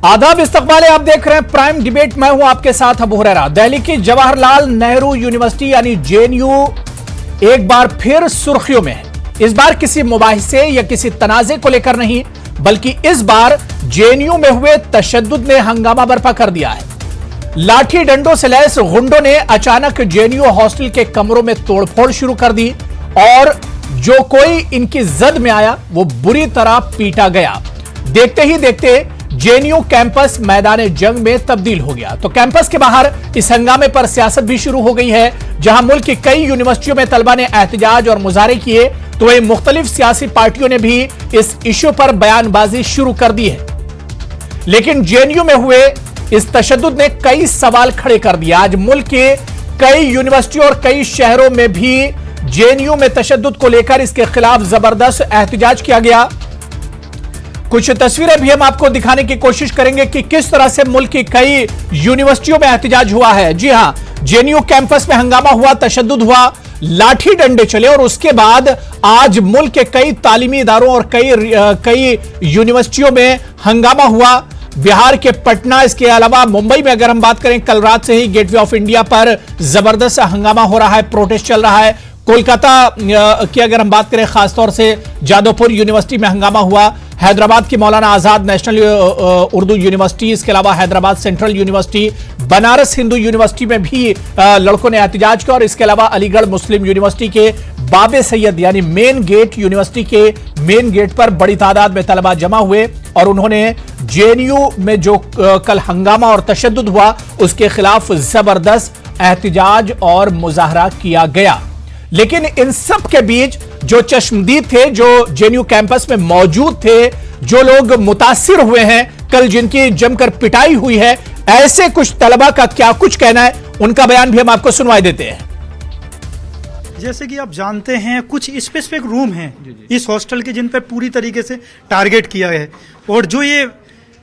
आदाब, इस्तकबाल है। आप देख रहे हैं प्राइम डिबेट। मैं हूं आपके साथ अबू हुरैरा। दिल्ली की जवाहरलाल नेहरू यूनिवर्सिटी यानी जेएनयू एक बार फिर सुर्खियों में है। इस बार किसी मुबाहिसे या किसी तनाजे को लेकर नहीं, बल्कि इस बार जेएनयू में हुए तशद्दुद ने हंगामा बर्पा कर दिया है। लाठी डंडों से लैस गुंडों ने अचानक जेएनयू हॉस्टल के कमरों में तोड़फोड़ शुरू कर दी और जो कोई इनकी जद में आया वो बुरी तरह पीटा गया। देखते ही देखते जेएनयू कैंपस मैदान जंग में तब्दील हो गया। तो कैंपस के बाहर इस हंगामे पर सियासत भी शुरू हो गई है। जहां मुल्क की कई यूनिवर्सिटियों में तलबा ने एहतजाज और मुजाहरे किए, तो वहीं मुख्तलिफ सियासी पार्टियों ने भी इस इश्यू पर बयानबाजी शुरू कर दी है। लेकिन जेएनयू में हुए इस तशद्दुद ने कई सवाल खड़े कर दिए। आज मुल्क के कई यूनिवर्सिटियों और कई शहरों में भी जेएनयू में तशद्दुद को लेकर इसके खिलाफ जबरदस्त एहतजाज किया गया। कुछ तस्वीरें भी हम आपको दिखाने की कोशिश करेंगे कि किस तरह से मुल्क की कई यूनिवर्सिटियों में एहतजाज हुआ है। जी हां, जेएनयू कैंपस में हंगामा हुआ, तशद्दुद हुआ, लाठी डंडे चले और उसके बाद आज मुल्क के कई तालीमी इदारों और कई यूनिवर्सिटियों में हंगामा हुआ। बिहार के पटना, इसके अलावा मुंबई में अगर हम बात करें, कल रात से ही गेटवे ऑफ इंडिया पर जबरदस्त हंगामा हो रहा है, प्रोटेस्ट चल रहा है। कोलकाता की अगर हम बात करें, खासतौर से जादवपुर यूनिवर्सिटी में हंगामा हुआ। हैदराबाद की मौलाना आजाद नेशनल उर्दू यूनिवर्सिटी, इसके अलावा Hyderabad central university, Banaras Hindu university में भी लड़कों ने एहतजाज किया और इसके अलावा अलीगढ़ मुस्लिम यूनिवर्सिटी के बाबे सैयद यानी मेन गेट यूनिवर्सिटी के मेन गेट पर बड़ी तादाद में तलबा जमा हुए और उन्होंने जेएनयू में जो कल हंगामा और तशद्दुद हुआ उसके खिलाफ जबरदस्त एहतजाज और मुजाहरा किया गया। लेकिन इन सब के बीच जो चश्मदीद थे, जो जेएनयू कैंपस में मौजूद थे, जो लोग मुतासिर हुए हैं, कल जिनकी जमकर पिटाई हुई है, ऐसे कुछ तलबा का क्या कुछ कहना है, उनका बयान भी हम आपको सुनवाई देते हैं। जैसे कि आप जानते हैं, कुछ स्पेसिफिक रूम हैं इस हॉस्टल के जिन पर पूरी तरीके से टारगेट किया है और जो ये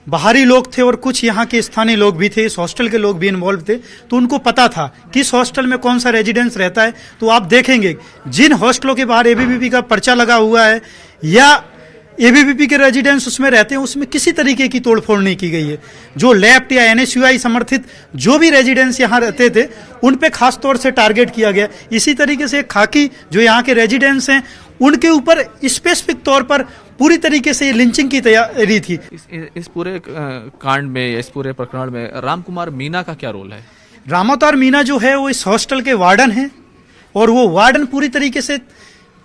बाहरी लोग थे और कुछ यहाँ के स्थानीय लोग भी थे, इस हॉस्टल के लोग भी इन्वॉल्व थे, तो उनको पता था किस हॉस्टल में कौन सा रेजिडेंस रहता है। तो आप देखेंगे जिन हॉस्टलों के बाहर एबीवीपी का पर्चा लगा हुआ है या एबीवीपी के रेजिडेंस उसमें रहते हैं, उसमें किसी तरीके की तोड़फोड़ नहीं की गई है। जो लेफ्ट या एनएसयूआई समर्थित जो भी रेजिडेंस यहाँ रहते थे उन पे खास तौर से टारगेट किया गया। इसी तरीके से खाकी जो यहाँ के रेजिडेंस हैं उनके ऊपर स्पेसिफिक तौर पर पूरी तरीके से लिंचिंग की तैयारी थी। इस पूरे कांड में, इस पूरे प्रकरण में राम कुमार मीना का क्या रोल है? रामावतार मीना जो है वो इस हॉस्टल के वार्डन हैं और वो वार्डन पूरी तरीके से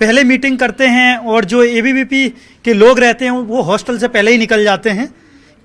पहले मीटिंग करते हैं और जो एबीवीपी के लोग रहते हैं वो हॉस्टल से पहले ही निकल जाते हैं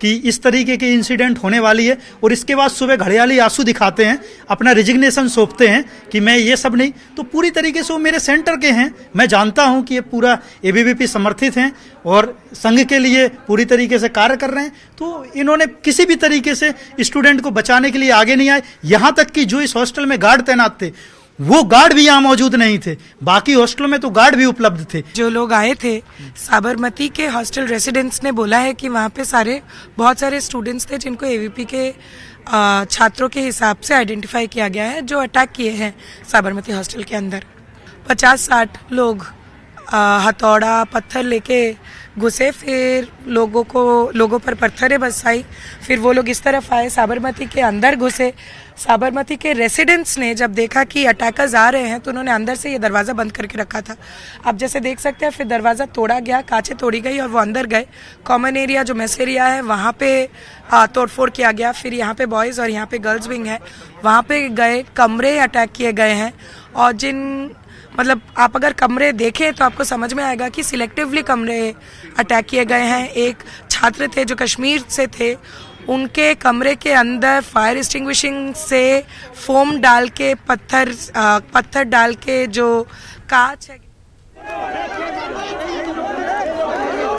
कि इस तरीके की इंसिडेंट होने वाली है और इसके बाद सुबह घड़ियाली आंसू दिखाते हैं, अपना रिजिग्नेशन सौंपते हैं कि मैं ये सब नहीं। तो पूरी तरीके से वो मेरे सेंटर के हैं, मैं जानता हूं कि ये पूरा एबीवीपी समर्थित हैं और संघ के लिए पूरी तरीके से कार्य कर रहे हैं। तो इन्होंने किसी भी तरीके से स्टूडेंट को बचाने के लिए आगे नहीं आए। यहाँ तक कि जो इस हॉस्टल में गार्ड तैनात थे वो गार्ड भी यहाँ मौजूद नहीं थे, बाकी हॉस्टलों में तो गार्ड भी उपलब्ध थे। जो लोग आए थे साबरमती के हॉस्टल रेसिडेंट्स ने बोला है कि वहाँ पे बहुत सारे स्टूडेंट्स थे जिनको एबीवीपी के छात्रों के हिसाब से आइडेंटिफाई किया गया है, जो अटैक किए हैं साबरमती हॉस्टल के अंदर। 50-60 लोग हथौड़ा पत्थर लेके घुसे, फिर लोगों पर पत्थरें बरसाई, फिर वो लोग इस तरफ आए, साबरमती के अंदर घुसे। साबरमती के रेसिडेंट्स ने जब देखा कि अटैकर्स आ रहे हैं तो उन्होंने अंदर से ये दरवाज़ा बंद करके रखा था। आप जैसे देख सकते हैं, फिर दरवाज़ा तोड़ा गया, कांचें तोड़ी गई और वो अंदर गए। कॉमन एरिया जो मेस एरिया है वहाँ पे तोड़फोड़ किया गया। फिर यहाँ पे बॉयज़ और यहाँ पे गर्ल्स विंग है, वहाँ पे गए, कमरे अटैक किए गए हैं और आप अगर कमरे देखें तो आपको समझ में आएगा कि सिलेक्टिवली कमरे अटैक किए गए हैं। एक छात्र थे जो कश्मीर से थे, उनके कमरे के अंदर फायर एक्सटिंग्विशिंग से फोम डाल के पत्थर डाल के जो कांच है।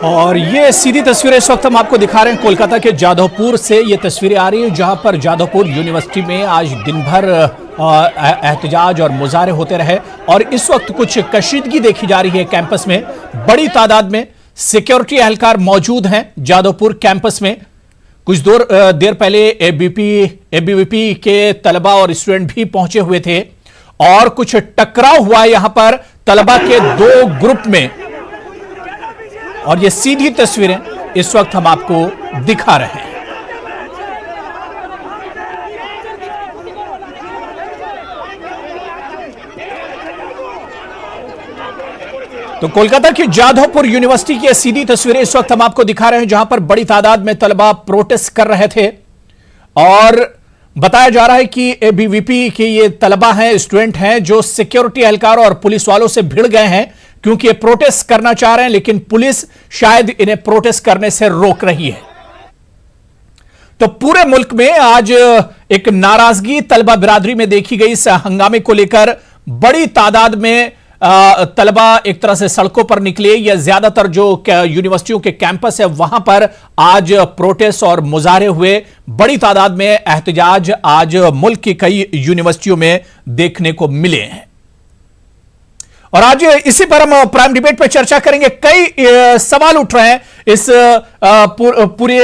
और ये सीधी तस्वीरें इस वक्त हम आपको दिखा रहे हैं कोलकाता के जादवपुर से। ये तस्वीरें आ रही हैं जहां पर जादवपुर यूनिवर्सिटी में आज दिन भर एहतजाज और मुजाहरे होते रहे और इस वक्त कुछ कशीदगी देखी जा रही है कैंपस में। बड़ी तादाद में सिक्योरिटी एहलकार मौजूद हैं जादवपुर कैंपस में। कुछ देर पहले एबीवीपी के तलबा और स्टूडेंट भी पहुंचे हुए थे और कुछ टकराव हुआ यहां पर तलबा के दो ग्रुप में और ये सीधी तस्वीरें इस वक्त हम आपको दिखा रहे हैं। तो कोलकाता की जाधवपुर यूनिवर्सिटी की सीधी तस्वीरें इस वक्त हम आपको दिखा रहे हैं, जहां पर बड़ी तादाद में तलबा प्रोटेस्ट कर रहे थे और बताया जा रहा है कि एबीवीपी के ये तलबा हैं, स्टूडेंट हैं, जो सिक्योरिटी एहलकार और पुलिस वालों से भिड़ गए हैं क्योंकि ये प्रोटेस्ट करना चाह रहे हैं, लेकिन पुलिस शायद इन्हें प्रोटेस्ट करने से रोक रही है। तो पूरे मुल्क में आज एक नाराजगी तलबा बिरादरी में देखी गई। इस हंगामे को लेकर बड़ी तादाद में तलबा एक तरह से सड़कों पर निकले, या ज्यादातर जो यूनिवर्सिटियों के कैंपस है वहां पर आज प्रोटेस्ट और मुजाहरे हुए। बड़ी तादाद में एहतजाज आज मुल्क की कई यूनिवर्सिटियों में देखने को मिले हैं और आज इसी पर हम प्राइम डिबेट पर चर्चा करेंगे। कई सवाल उठ रहे हैं इस पूरे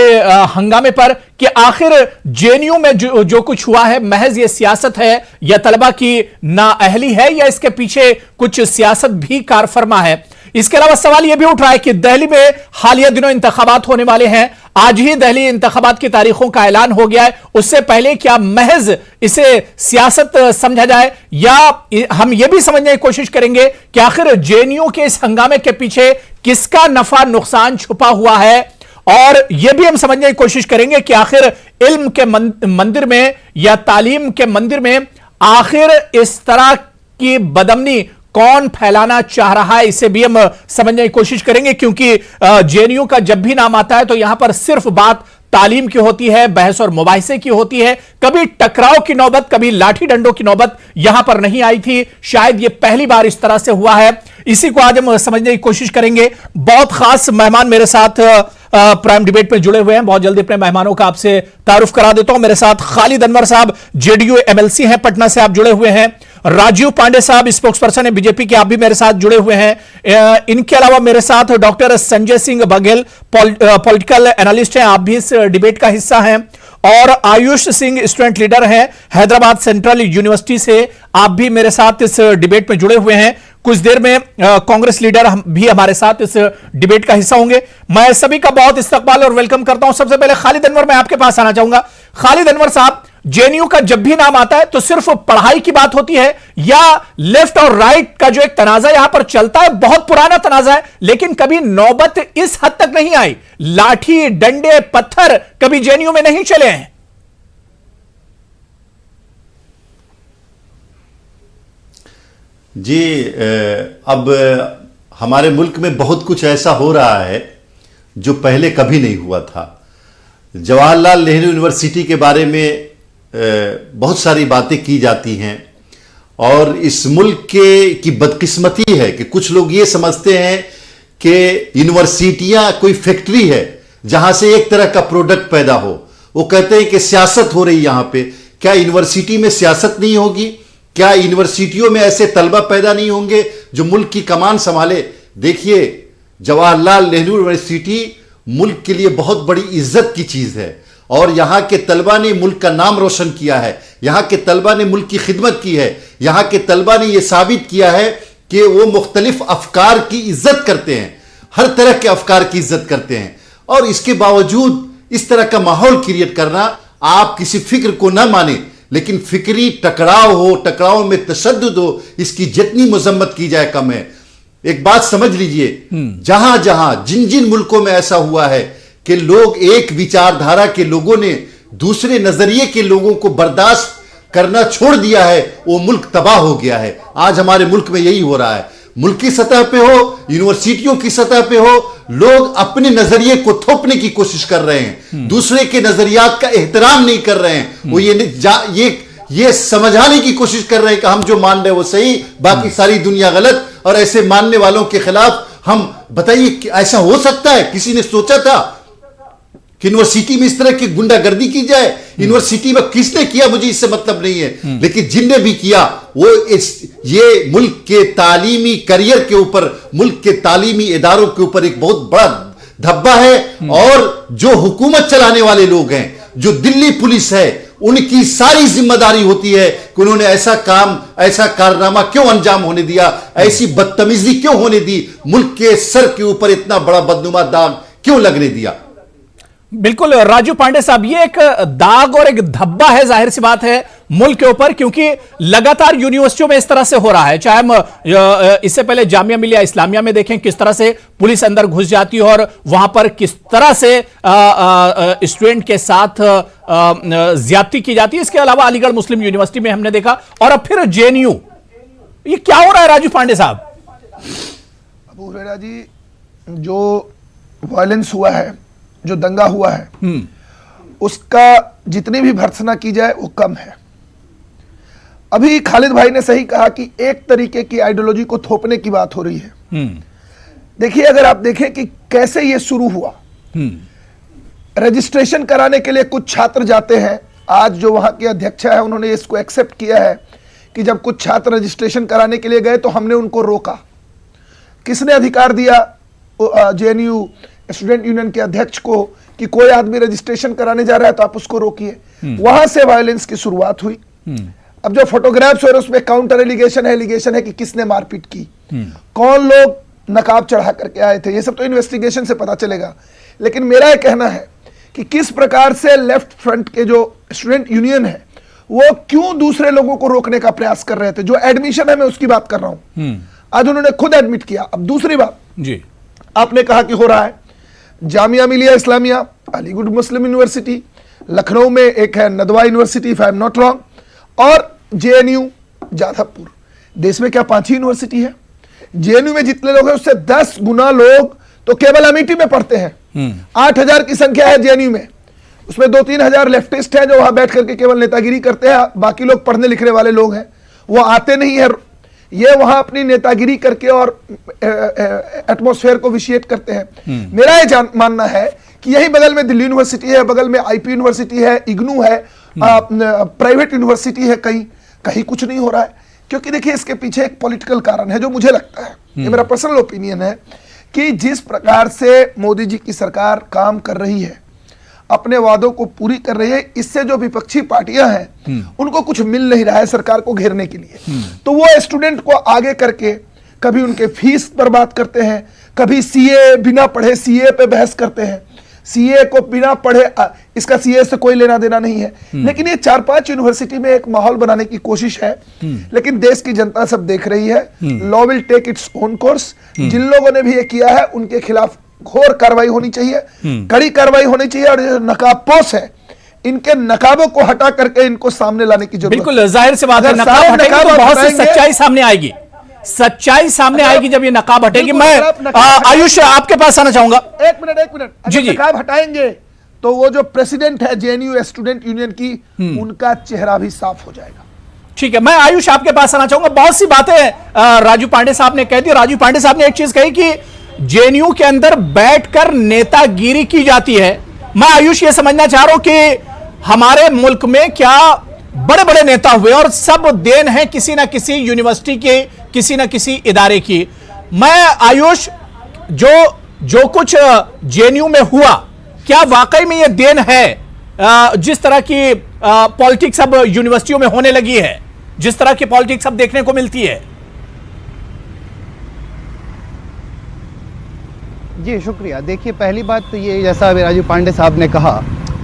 हंगामे पर कि आखिर जेएनयू में जो कुछ हुआ है महज ये सियासत है या तलबा की नाअहली है, या इसके पीछे कुछ सियासत भी कारफरमा है। इसके अलावा सवाल यह भी उठ रहा है कि दिल्ली में हालिया दिनों इंतखाबात होने वाले हैं। आज ही दिल्ली इंतखाबात की तारीखों का ऐलान हो गया है। उससे पहले क्या महज इसे सियासत समझा जाए, या हम यह भी समझने की कोशिश करेंगे कि आखिर जेएनयू के इस हंगामे के पीछे किसका नफा नुकसान छुपा हुआ है, और यह भी हम समझने की कोशिश करेंगे कि आखिर इल्म के मंदिर में या तालीम के मंदिर में आखिर इस तरह की बदअमनी कौन फैलाना चाह रहा है। इसे भी हम समझने की कोशिश करेंगे, क्योंकि जेएनयू का जब भी नाम आता है तो यहां पर सिर्फ बात तालीम की होती है, बहस और मुबाहिसे की होती है। कभी टकराव की नौबत, कभी लाठी डंडों की नौबत यहां पर नहीं आई थी। शायद यह पहली बार इस तरह से हुआ है। इसी को आज हम समझने की कोशिश करेंगे। बहुत खास मेहमान मेरे साथ प्राइम डिबेट में जुड़े हुए हैं। बहुत जल्दी अपने मेहमानों का आपसे तारुफ करा देता हूं। मेरे साथ खालिद अनवर साहब जेडीयू एमएलसी हैं, पटना से आप जुड़े हुए हैं। राजीव पांडे साहब स्पोक्स पर्सन है बीजेपी के, आप भी मेरे साथ जुड़े हुए हैं। इनके अलावा मेरे साथ doctor Sanjay Singh Baghel political analyst हैं, आप भी इस डिबेट का हिस्सा हैं। और आयुष सिंह स्टूडेंट लीडर हैं हैदराबाद सेंट्रल यूनिवर्सिटी से, आप भी मेरे साथ इस डिबेट में जुड़े हुए हैं। कुछ देर में कांग्रेस लीडर भी हमारे साथ इस डिबेट का हिस्सा होंगे। मैं सभी का बहुत इस्तकबाल और वेलकम करता हूं। सबसे पहले खालिद अनवर, मैं आपके पास आना चाहूंगा। खालिद अनवर साहब, जेएनयू का जब भी नाम आता है तो सिर्फ पढ़ाई की बात होती है, या लेफ्ट और राइट का जो एक तनाजा यहां पर चलता है, बहुत पुराना तनाजा है, लेकिन कभी नौबत इस हद तक नहीं आई। लाठी डंडे पत्थर कभी जेएनयू में नहीं चले हैं। जी, अब हमारे मुल्क में बहुत कुछ ऐसा हो रहा है जो पहले कभी नहीं हुआ था। जवाहरलाल नेहरू यूनिवर्सिटी के बारे में बहुत सारी बातें की जाती हैं, और इस मुल्क की बदकिस्मती है कि कुछ लोग ये समझते हैं कि यूनिवर्सिटियां कोई फैक्ट्री है जहां से एक तरह का प्रोडक्ट पैदा हो। वो कहते हैं कि सियासत हो रही यहां पे। क्या यूनिवर्सिटी में सियासत नहीं होगी? क्या यूनिवर्सिटियों में ऐसे तलबा पैदा नहीं होंगे जो मुल्क की कमान संभाले? देखिए, जवाहरलाल नेहरू यूनिवर्सिटी मुल्क के लिए बहुत बड़ी इज्जत की चीज है, और यहां के तलबा ने मुल्क का नाम रोशन किया है। यहां के तलबा ने मुल्क की खिदमत की है। यहां के तलबा ने यह साबित किया है कि वो मुख्तलिफ अफकार की इज्जत करते हैं, हर तरह के अफकार की इज्जत करते हैं। और इसके बावजूद इस तरह का माहौल क्रिएट करना, आप किसी फिक्र को ना माने, लेकिन फिक्री टकराव हो, टकराव में तशद्दुद हो, इसकी जितनी मजम्मत की जाए कम है। एक बात समझ लीजिए, जहां जहां जिन जिन मुल्कों में ऐसा हुआ है कि लोग, एक विचारधारा के लोगों ने दूसरे नजरिए के लोगों को बर्दाश्त करना छोड़ दिया है, वो मुल्क तबाह हो गया है। आज हमारे मुल्क में यही हो रहा है। मुल्क की सतह पे हो, यूनिवर्सिटियों की सतह पे हो, लोग अपने नजरिए को थोपने की कोशिश कर रहे हैं, दूसरे के नजरियात का एहतराम नहीं कर रहे हैं। वो ये समझाने की कोशिश कर रहे हैं कि हम जो मान रहे हैं वो सही, बाकी सारी दुनिया गलत, और ऐसे मानने वालों के खिलाफ हम, बताइए कि ऐसा हो सकता है? किसी ने सोचा था कि यूनिवर्सिटी में इस तरह की गुंडागर्दी की जाए? यूनिवर्सिटी में किसने किया मुझे इससे मतलब नहीं है, लेकिन जिनने भी किया वो ये मुल्क के तालीमी करियर के ऊपर, मुल्क के तालीमी इदारों के ऊपर एक बहुत बड़ा धब्बा है। और जो हुकूमत चलाने वाले लोग हैं, जो दिल्ली पुलिस है, उनकी सारी जिम्मेदारी होती है कि उन्होंने ऐसा काम, ऐसा कारनामा क्यों अंजाम होने दिया, ऐसी बदतमीजी क्यों होने दी, मुल्क के सर के ऊपर इतना बड़ा बदनुमा दाग क्यों लगने दिया। बिल्कुल राजू पांडे साहब, ये एक दाग और एक धब्बा है, जाहिर सी बात है। मुल्क के ऊपर, क्योंकि लगातार यूनिवर्सिटियों में इस तरह से हो रहा है। चाहे हम इससे पहले जामिया मिलिया इस्लामिया में देखें किस तरह से पुलिस अंदर घुस जाती है और वहां पर किस तरह से स्टूडेंट के साथ ज्यादती की जाती है। इसके अलावा अलीगढ़ मुस्लिम यूनिवर्सिटी में हमने देखा, और अब फिर जेएनयू। ये क्या हो रहा है राजू पांडे साहब? अबू हुरैरा जी, जो वायलेंस हुआ है, जो दंगा हुआ है, उसका जितनी भी भर्त्सना की जाए वो कम है। अभी खालिद भाई ने सही कहा कि एक तरीके की आइडियोलॉजी को थोपने की बात हो रही है। देखिए, अगर आप देखें कि कैसे ये शुरू हुआ, रजिस्ट्रेशन कराने के लिए कुछ छात्र जाते हैं। आज जो वहां के अध्यक्ष है उन्होंने इसको एक्सेप्ट किया है कि जब कुछ छात्र रजिस्ट्रेशन कराने के लिए गए तो हमने उनको रोका। किसने अधिकार दिया जेएनयू स्टूडेंट यूनियन के अध्यक्ष को कि कोई आदमी रजिस्ट्रेशन कराने जा रहा है तो आप उसको रोकिए? वहां से वायलेंस की शुरुआत हुई। अब जो फोटोग्राफ्स और उसमें काउंटर एलिगेशन है कि किसने मारपीट की, कौन लोग नकाब चढ़ा करके आए थे, ये सब तो इन्वेस्टिगेशन से पता चलेगा। लेकिन मेरा यह कहना है कि किस प्रकार से लेफ्ट फ्रंट के जो स्टूडेंट यूनियन है वो क्यों दूसरे लोगों को रोकने का प्रयास कर रहे थे। जो एडमिशन है मैं उसकी बात कर रहा हूं, आज उन्होंने खुद एडमिट किया। अब दूसरी बात जी, आपने कहा कि हो रहा है जामिया मिलिया इस्लामिया, अलीगढ़ मुस्लिम यूनिवर्सिटी, लखनऊ में एक है Nadwa university if I am not wrong, और जेएनयू जाधवपुर। देश में क्या 5 ही यूनिवर्सिटी है? जेएनयू में जितने लोग हैं उससे 10 गुना लोग तो केवल अमेठी में पढ़ते हैं। 8,000 की संख्या है जेएनयू में, उसमें 2-3 हजार लेफ्टिस्ट हैं जो वहां बैठ करके केवल नेतागिरी करते हैं, बाकी लोग पढ़ने लिखने वाले लोग हैं, वो आते नहीं है। ये वहां अपनी नेतागिरी करके और एटमॉस्फेयर को विशिएट करते हैं। मेरा ये मानना है कि यही बगल में दिल्ली यूनिवर्सिटी है, बगल में आईपी यूनिवर्सिटी है, इग्नू है, प्राइवेट यूनिवर्सिटी है, कहीं कुछ नहीं हो रहा है। क्योंकि देखिए, इसके पीछे एक पॉलिटिकल कारण है जो मुझे लगता है, ये मेरा पर्सनल ओपिनियन है, कि जिस प्रकार से मोदी जी की सरकार काम कर रही है, अपने वादों को पूरी कर रही है, इससे जो विपक्षी पार्टियां हैं उनको कुछ मिल नहीं रहा है सरकार को घेरने के लिए। तो वो स्टूडेंट को आगे करके कभी उनके फीस पर बात करते हैं, कभी सीए बिना पढ़े सीए पे बहस करते हैं, सीए को बिना पढ़े इसका सीए से कोई लेना देना नहीं है। लेकिन ये 4-5 यूनिवर्सिटी में एक माहौल बनाने की कोशिश है, लेकिन देश की जनता सब देख रही है। Law will take its own course. जिन लोगों ने भी ये किया है उनके खिलाफ घोर कार्रवाई होनी चाहिए, कड़ी कार्रवाई होनी चाहिए, और जो नकाबपोश है इनके नकाबों को हटा करके इनको सामने लाने की जरूरत। बिल्कुल जाहिर सी बात है, नकाब हटेगी तो बहुत सी सच्चाई सामने आएगी, सच्चाई सामने आएगी जब ये नकाब हटेगी। मैं आयुष आपके पास आना चाहूंगा। एक मिनट, जी जी, नकाब हटाएंगे तो वो जो प्रेसिडेंट है जेएनयू स्टूडेंट यूनियन की, उनका चेहरा भी साफ हो जाएगा। ठीक है, मैं आयुष आपके पास आना चाहूंगा। बहुत सी बातें राजू पांडे साहब ने कह दी। राजू पांडे साहब ने एक चीज कही कि जेएनयू के अंदर बैठकर नेतागिरी की जाती है। मैं आयुष ये समझना चाह रहा हूं कि हमारे मुल्क में क्या बड़े बड़े नेता हुए और सब देन है किसी ना किसी यूनिवर्सिटी के, किसी ना किसी इदारे की। मैं आयुष, जो कुछ जेएनयू में हुआ, क्या वाकई में यह देन है जिस तरह की पॉलिटिक्स अब यूनिवर्सिटियों में होने लगी है, जिस तरह की पॉलिटिक्स अब देखने को मिलती है? जी शुक्रिया। देखिए, पहली बात तो ये, जैसा राजू पांडे साहब ने कहा,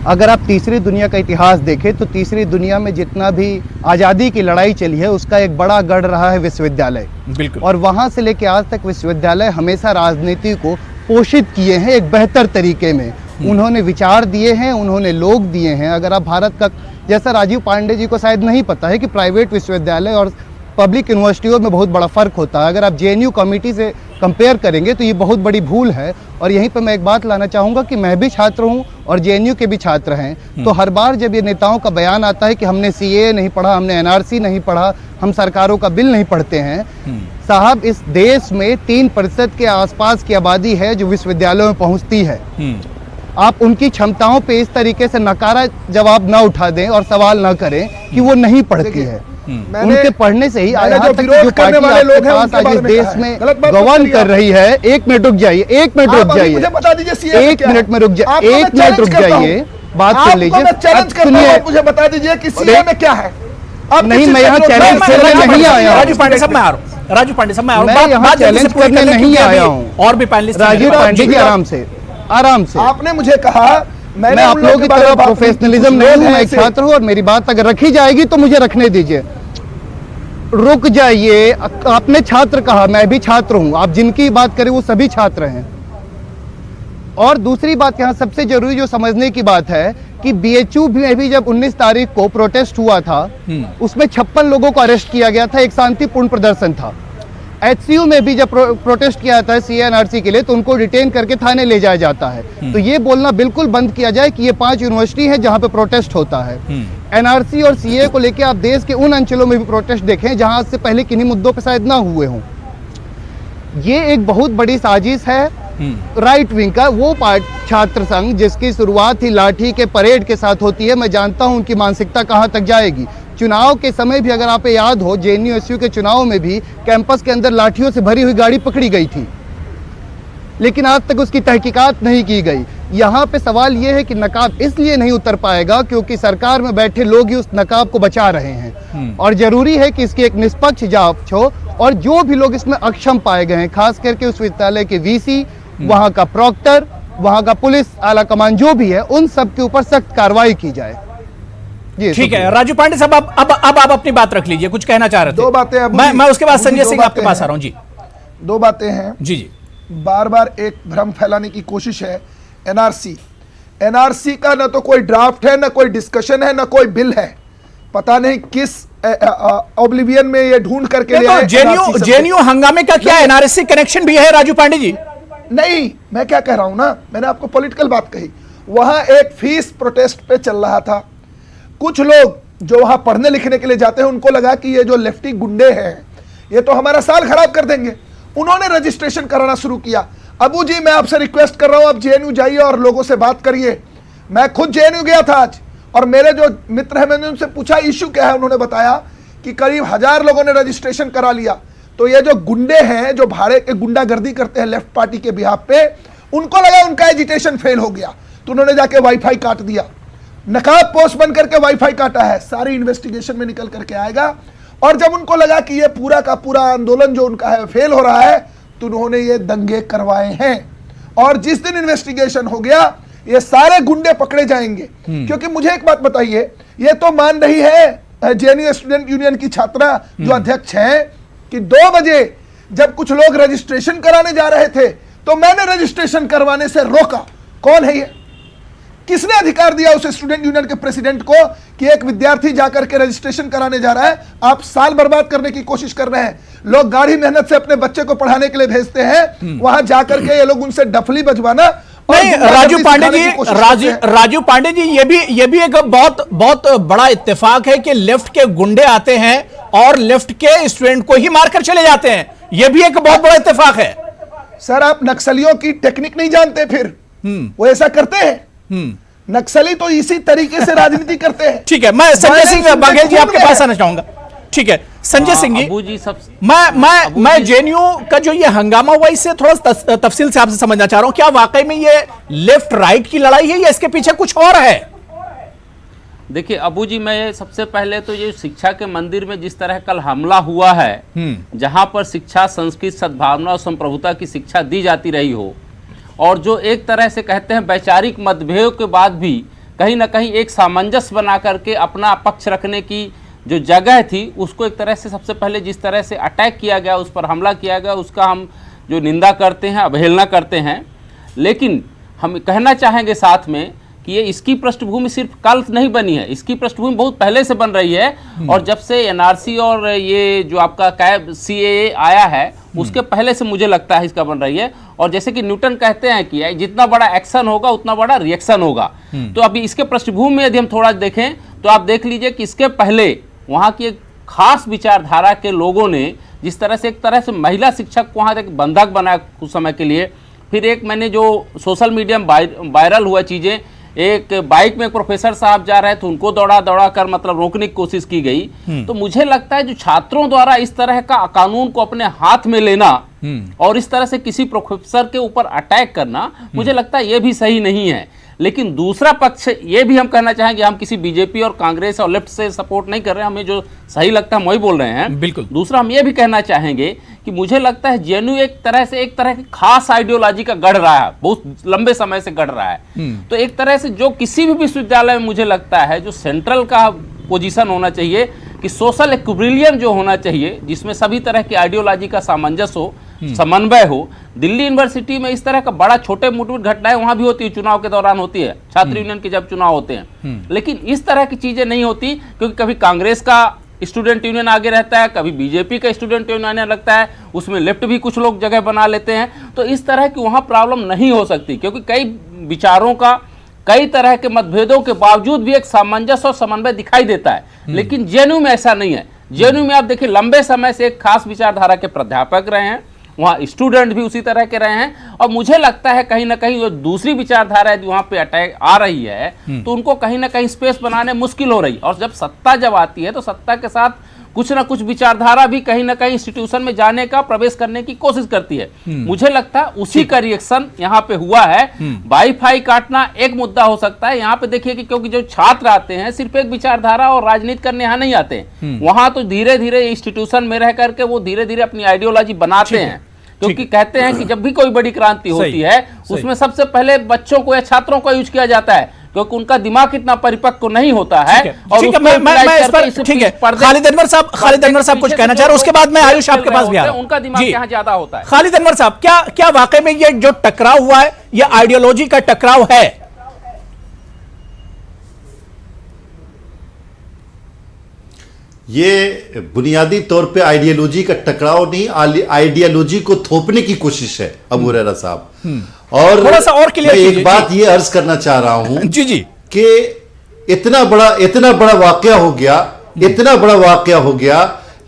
अगर आप तीसरी दुनिया का इतिहास देखें तो तीसरी दुनिया में जितना भी आज़ादी की लड़ाई चली है उसका एक बड़ा गढ़ रहा है विश्वविद्यालय। बिल्कुल। और वहाँ से लेके आज तक विश्वविद्यालय हमेशा राजनीति को पोषित किए हैं एक बेहतर तरीके में। उन्होंने विचार दिए हैं, उन्होंने लोग दिए हैं। अगर आप भारत का, जैसा राजीव पांडे जी को शायद नहीं पता है कि प्राइवेट विश्वविद्यालय और पब्लिक यूनिवर्सिटियों में बहुत बड़ा फ़र्क होता है। अगर आप जेएनयू कमेटी से कंपेयर करेंगे तो ये बहुत बड़ी भूल है। और यहीं पर मैं एक बात लाना चाहूँगा कि मैं भी छात्र हूँ और जेएनयू के भी छात्र हैं। तो हर बार जब ये नेताओं का बयान आता है कि हमने सीए नहीं पढ़ा, हमने एनआरसी नहीं पढ़ा, हम सरकारों का बिल नहीं पढ़ते हैं, साहब इस देश में 3% के आसपास की आबादी है जो विश्वविद्यालयों में पहुँचती है। आप उनकी क्षमताओं पे इस तरीके से नकारा जवाब ना उठा दें और सवाल ना करें कि वो नहीं पढ़ती है। उनके पढ़ने से ही यहाँ तक जो पार्टी आपके पास आज इस देश में गवर्न कर रही है। एक मिनट रुक जाइए, एक मिनट रुक जाइए, एक मिनट में रुक जाइए, एक मिनट रुक जाइए, बात कर लीजिए। मुझे बता दीजिए कि सीए में क्या है। नहीं, मैं यहाँ चैलेंज करने नहीं आया हूँ। राजू पांडे साहब मैं आ रहा हूँ, राजू पांडे साहब मैं यहाँ चैलेंज करने नहीं आया हूँ। और भी पैनलिस्ट राजीव पांडे जी, आराम से, आराम से। आपने मुझे कहा मैंने मैं आप उन लोगों लोगों की के बारे तरह में बात नहीं की। प्रोफेशनलिज्म कुछ नहीं लोग हूं, हैं मैं एक ऐसे। छात्र हूं और मेरी बात अगर रखी जाएगी तो मुझे रखने दीजिए। रुक जाइए, आपने छात्र कहा, मैं भी छात्र हूं, आप जिनकी बात करें वो सभी छात्र हैं। और दूसरी बात यहाँ सबसे जरूरी जो समझने की बात है कि बीएचयू में भी जब 19 तारीख को प्रोटेस्ट हुआ था, उसमें 56 लोगों को अरेस्ट किया गया था, एक शांतिपूर्ण प्रदर्शन था। एचसीयू में भी जब प्रोटेस्ट किया था सीएनआरसी के लिए, तो उनको डिटेन करके थाने ले जाया जाता है। तो ये बोलना बिल्कुल बंद किया जाए कि ये 5 यूनिवर्सिटी है जहां पे प्रोटेस्ट होता है। एनआरसी और सीए को लेके आप देश के उन अंचलों में भी प्रोटेस्ट देखें जहां आज से पहले किन्हीं मुद्दों पर शायद ना हुए हों। ये एक बहुत बड़ी साजिश है राइट विंग का। वो छात्र संघ जिसकी शुरुआत ही लाठी के परेड के साथ होती है, मैं जानता हूं उनकी मानसिकता कहां तक जाएगी। चुनाव के समय भी अगर आप याद हो, जेएनयू के चुनाव में भी कैंपस के अंदर लाठियों से भरी हुई गाड़ी पकड़ी गई थी, लेकिन आज तक उसकी तहकीकात नहीं की गई। यहाँ पे सवाल ये है कि नकाब इसलिए नहीं उतर पाएगा क्योंकि सरकार में बैठे लोग ही उस नकाब को बचा रहे हैं, और जरूरी है कि इसकी एक निष्पक्ष जांच हो। और जो भी लोग इसमें अक्षम पाए गए हैं, खास करके उस विद्यालय के वीसी, वहाँ का प्रॉक्टर, वहाँ का पुलिस आला कमान जो भी है, उन सब के ऊपर सख्त कार्रवाई की जाए। ठीक है राजू पांडे साहब, अब आप अपनी बात रख लीजिए, कुछ कहना चाह रहे थे। दो बातें अबू जी, मैं उसके बाद अबू जी, संजय दो सिंह आपके बातें पास आ हैं। रहा हूं जी। 2 बातें हैं। जी जी। बार बार एक भ्रम फैलाने की कोशिश है। एनआरसी का ना तो कोई ड्राफ्ट है, ना कोई डिस्कशन है, ना कोई बिल है। पता नहीं किस ऑब्लिवियन में ये ढूंढ करके ले आए। जेएनयू हंगामे का क्या एनआरसी कनेक्शन भी है राजू पांडे जी? नहीं, मैं क्या कह रहा हूं ना, मैंने आपको पॉलिटिकल बात कही। वहां एक फीस प्रोटेस्ट पे चल रहा था। कुछ लोग जो वहां पढ़ने लिखने के लिए जाते हैं, उनको लगा कि ये जो लेफ्टी गुंडे हैं ये तो हमारा साल खराब कर देंगे। उन्होंने रजिस्ट्रेशन कराना शुरू किया। अबू जी, मैं आपसे रिक्वेस्ट कर रहा हूं, आप जेएनयू जाइए और लोगों से बात करिए। मैं खुद जेएनयू गया था आज, और मेरे जो मित्र हैं, मैंने उनसे पूछा इश्यू क्या है। उन्होंने बताया कि करीब 1000 लोगों ने रजिस्ट्रेशन करा लिया। तो ये जो गुंडे हैं, जो भाड़े के गुंडागर्दी करते हैं लेफ्ट पार्टी के बिहाफ पे, उनको लगा उनका एजिटेशन फेल हो गया, तो उन्होंने जाके वाईफाई काट दिया, नकाब पोस्ट बन करके वाईफाई काटा है। सारी इन्वेस्टिगेशन में निकल करके आएगा। और जब उनको लगा कि ये पूरा का पूरा आंदोलन जो उनका है फेल हो रहा है, तो उन्होंने ये दंगे करवाए हैं। और जिस दिन इन्वेस्टिगेशन हो गया, ये सारे गुंडे पकड़े जाएंगे। क्योंकि मुझे एक बात बताइए, ये तो मान रही है जेएनयू स्टूडेंट यूनियन की छात्रा जो अध्यक्ष हैं कि 2 बजे जब कुछ लोग रजिस्ट्रेशन कराने जा रहे थे, तो मैंने रजिस्ट्रेशन करवाने से रोका। कौन है ये? किसने अधिकार दिया उस स्टूडेंट यूनियन के प्रेसिडेंट को कि एक विद्यार्थी जाकर के रजिस्ट्रेशन कराने जा रहा है? आप साल बर्बाद करने की कोशिश कर रहे हैं। लोग गाढ़ी मेहनत से अपने बच्चे को पढ़ाने के लिए भेजते हैं, वहां जाकर के ये लोग उनसे डफली बजवाना। नहीं राजू पांडे जी, राजू पांडे जी, ये भी एक बहुत बड़ा इत्तेफाक है कि लेफ्ट के गुंडे आते हैं और लेफ्ट के स्टूडेंट को ही मारकर चले जाते हैं। यह भी एक बहुत बड़ा इत्तेफाक है। सर, आप नक्सलियों की टेक्निक नहीं जानते। फिर वो ऐसा करते हैं। नक्सली तो इसी तरीके से राजनीति करते हैं। ठीक है, मैं संजय सिंह बघेल जी आपके पास आना चाहूंगा। ठीक है संजय सिंह जी, अबू जी सब मैं जेएनयू का जो ये हंगामा हुआ, इससे थोड़ा तफसील से आपसे समझना चाह रहा हूं। क्या वाकई में ये लेफ्ट राइट की लड़ाई है या इसके पीछे कुछ और है? देखिए अबू जी, मैं सबसे पहले तो ये शिक्षा के मंदिर में जिस तरह कल हमला हुआ है, जहां पर शिक्षा, संस्कृत, सद्भावना और संप्रभुता की शिक्षा दी जाती रही हो, और जो एक तरह से कहते हैं वैचारिक मतभेद के बाद भी कहीं ना कहीं एक सामंजस्य बना करके अपना पक्ष रखने की जो जगह थी, उसको एक तरह से सबसे पहले जिस तरह से अटैक किया गया, उस पर हमला किया गया, उसका हम जो निंदा करते हैं, अवहेलना करते हैं। लेकिन हम कहना चाहेंगे साथ में कि ये इसकी पृष्ठभूमि सिर्फ कल नहीं बनी है, इसकी पृष्ठभूमि बहुत पहले से बन रही है। और जब से एनआरसी और ये जो आपका कैब सीएए आया है, उसके पहले से मुझे लगता है इसका बन रही है। और जैसे कि न्यूटन कहते हैं कि जितना बड़ा एक्शन होगा उतना बड़ा रिएक्शन होगा। तो अभी इसके पृष्ठभूमि में यदि हम थोड़ा देखें तो आप देख लीजिए कि इसके पहले वहाँ की एक खास विचारधारा के लोगों ने जिस तरह से एक तरह से महिला शिक्षक को वहाँ एक बंधक बनाया कुछ समय के लिए। फिर एक मैंने जो सोशल मीडिया में वायरल हुआ चीज़ें, एक बाइक में एक प्रोफेसर साहब जा रहे थे, उनको दौड़ा कर मतलब रोकने की कोशिश की गई। तो मुझे लगता है जो छात्रों द्वारा इस तरह का कानून को अपने हाथ में लेना और इस तरह से किसी प्रोफेसर के ऊपर अटैक करना, मुझे लगता है ये भी सही नहीं है। लेकिन दूसरा पक्ष ये भी हम कहना चाहेंगे, हम किसी बीजेपी और कांग्रेस और लेफ्ट से सपोर्ट नहीं कर रहे हैं, हमें जो सही लगता है हम वही बोल रहे हैं। बिल्कुल। दूसरा हम ये भी कहना चाहेंगे कि मुझे लगता है जेएनयू एक तरह की खास आइडियोलॉजी का गढ़ रहा है, बहुत लंबे समय से गढ़ रहा है। तो एक तरह से जो किसी भी विश्वविद्यालय में मुझे लगता है जो सेंट्रल का पोजीशन होना चाहिए कि सोशल इक्विलिब्रियम जो होना चाहिए, जिसमें सभी तरह की आइडियोलॉजी का सामंजस्य हो, समन्वय हो। दिल्ली यूनिवर्सिटी में इस तरह का बड़ा छोटे मोटे घटनाएं वहां भी होती है, चुनाव के दौरान होती है, छात्र यूनियन के जब चुनाव होते हैं, लेकिन इस तरह की चीजें नहीं होती, क्योंकि कभी कांग्रेस का स्टूडेंट यूनियन आगे रहता है, कभी बीजेपी का स्टूडेंट यूनियन लगता है, उसमें लेफ्ट भी कुछ लोग जगह बना लेते हैं। तो इस तरह की वहां प्रॉब्लम नहीं हो सकती, क्योंकि कई विचारों का, कई तरह के मतभेदों के बावजूद भी एक सामंजस्य और समन्वय दिखाई देता है। लेकिन जेएनयू में ऐसा नहीं है। जेएनयू में आप देखिए लंबे समय से एक खास विचारधारा के प्राध्यापक रहे हैं, वहाँ स्टूडेंट भी उसी तरह के रहे हैं, और मुझे लगता है कहीं ना कहीं जो दूसरी विचारधारा है वहाँ पे अटैक आ रही है, तो उनको कहीं ना कहीं स्पेस बनाने मुश्किल हो रही। और जब सत्ता जब आती है तो सत्ता के साथ कुछ ना कुछ विचारधारा भी कहीं ना कहीं इंस्टीट्यूशन में जाने का, प्रवेश करने की कोशिश करती है। मुझे लगता है उसी का रिएक्शन यहाँ पे हुआ है। वाईफाई काटना एक मुद्दा हो सकता है यहाँ पे, देखिए कि क्योंकि जो छात्र आते हैं सिर्फ एक विचारधारा और राजनीति करने यहाँ नहीं आते हैं, वहां तो धीरे धीरे इंस्टीट्यूशन में रह करके वो धीरे धीरे अपनी आइडियोलॉजी बनाते हैं, क्योंकि कहते हैं कि जब भी कोई बड़ी क्रांति होती है उसमें सबसे पहले बच्चों को या छात्रों को यूज किया जाता है, क्योंकि उनका दिमाग इतना परिपक्व नहीं होता है। और ठीक है, मैं इस पर ठीक है, खालिद अनवर साहब कुछ कहना चाह रहे हैं, उसके बाद मैं आयुष आपके पास भी आ रहा हूं। उनका दिमाग यहाँ ज्यादा होता है। खालिद अनवर साहब, क्या वाकई में ये जो टकराव हुआ है ये आइडियोलॉजी का टकराव है? ये बुनियादी तौर पे आइडियोलॉजी का टकराव नहीं, आइडियोलॉजी को थोपने की कोशिश है अबू हुरैरा साहब। और थोड़ा सा और क्लियर मैं एक बात ये अर्ज करना चाह रहा हूं जी कि इतना बड़ा वाकया हो गया, इतना बड़ा वाकया हो गया,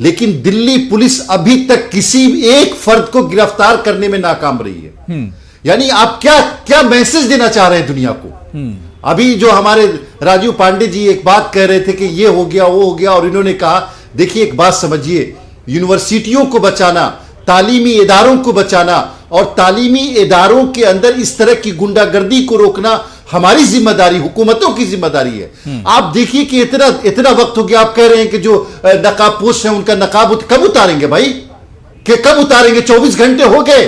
लेकिन दिल्ली पुलिस अभी तक किसी एक फर्द को गिरफ्तार करने में नाकाम रही है। यानी आप क्या मैसेज देना चाह रहे हैं दुनिया को? अभी जो हमारे राजीव पांडे जी एक बात कह रहे थे कि ये हो गया वो हो गया, और इन्होंने कहा देखिए एक बात समझिए, यूनिवर्सिटियों को बचाना, तालीमी इदारों को बचाना और तालीमी इदारों के अंदर इस तरह की गुंडागर्दी को रोकना हमारी जिम्मेदारी, हुकूमतों की जिम्मेदारी है। आप देखिए कि इतना वक्त हो गया, आप कह रहे हैं कि जो नकाबपोश है उनका नकाब कब उतारेंगे भाई? कि कब उतारेंगे? 24 घंटे हो गए।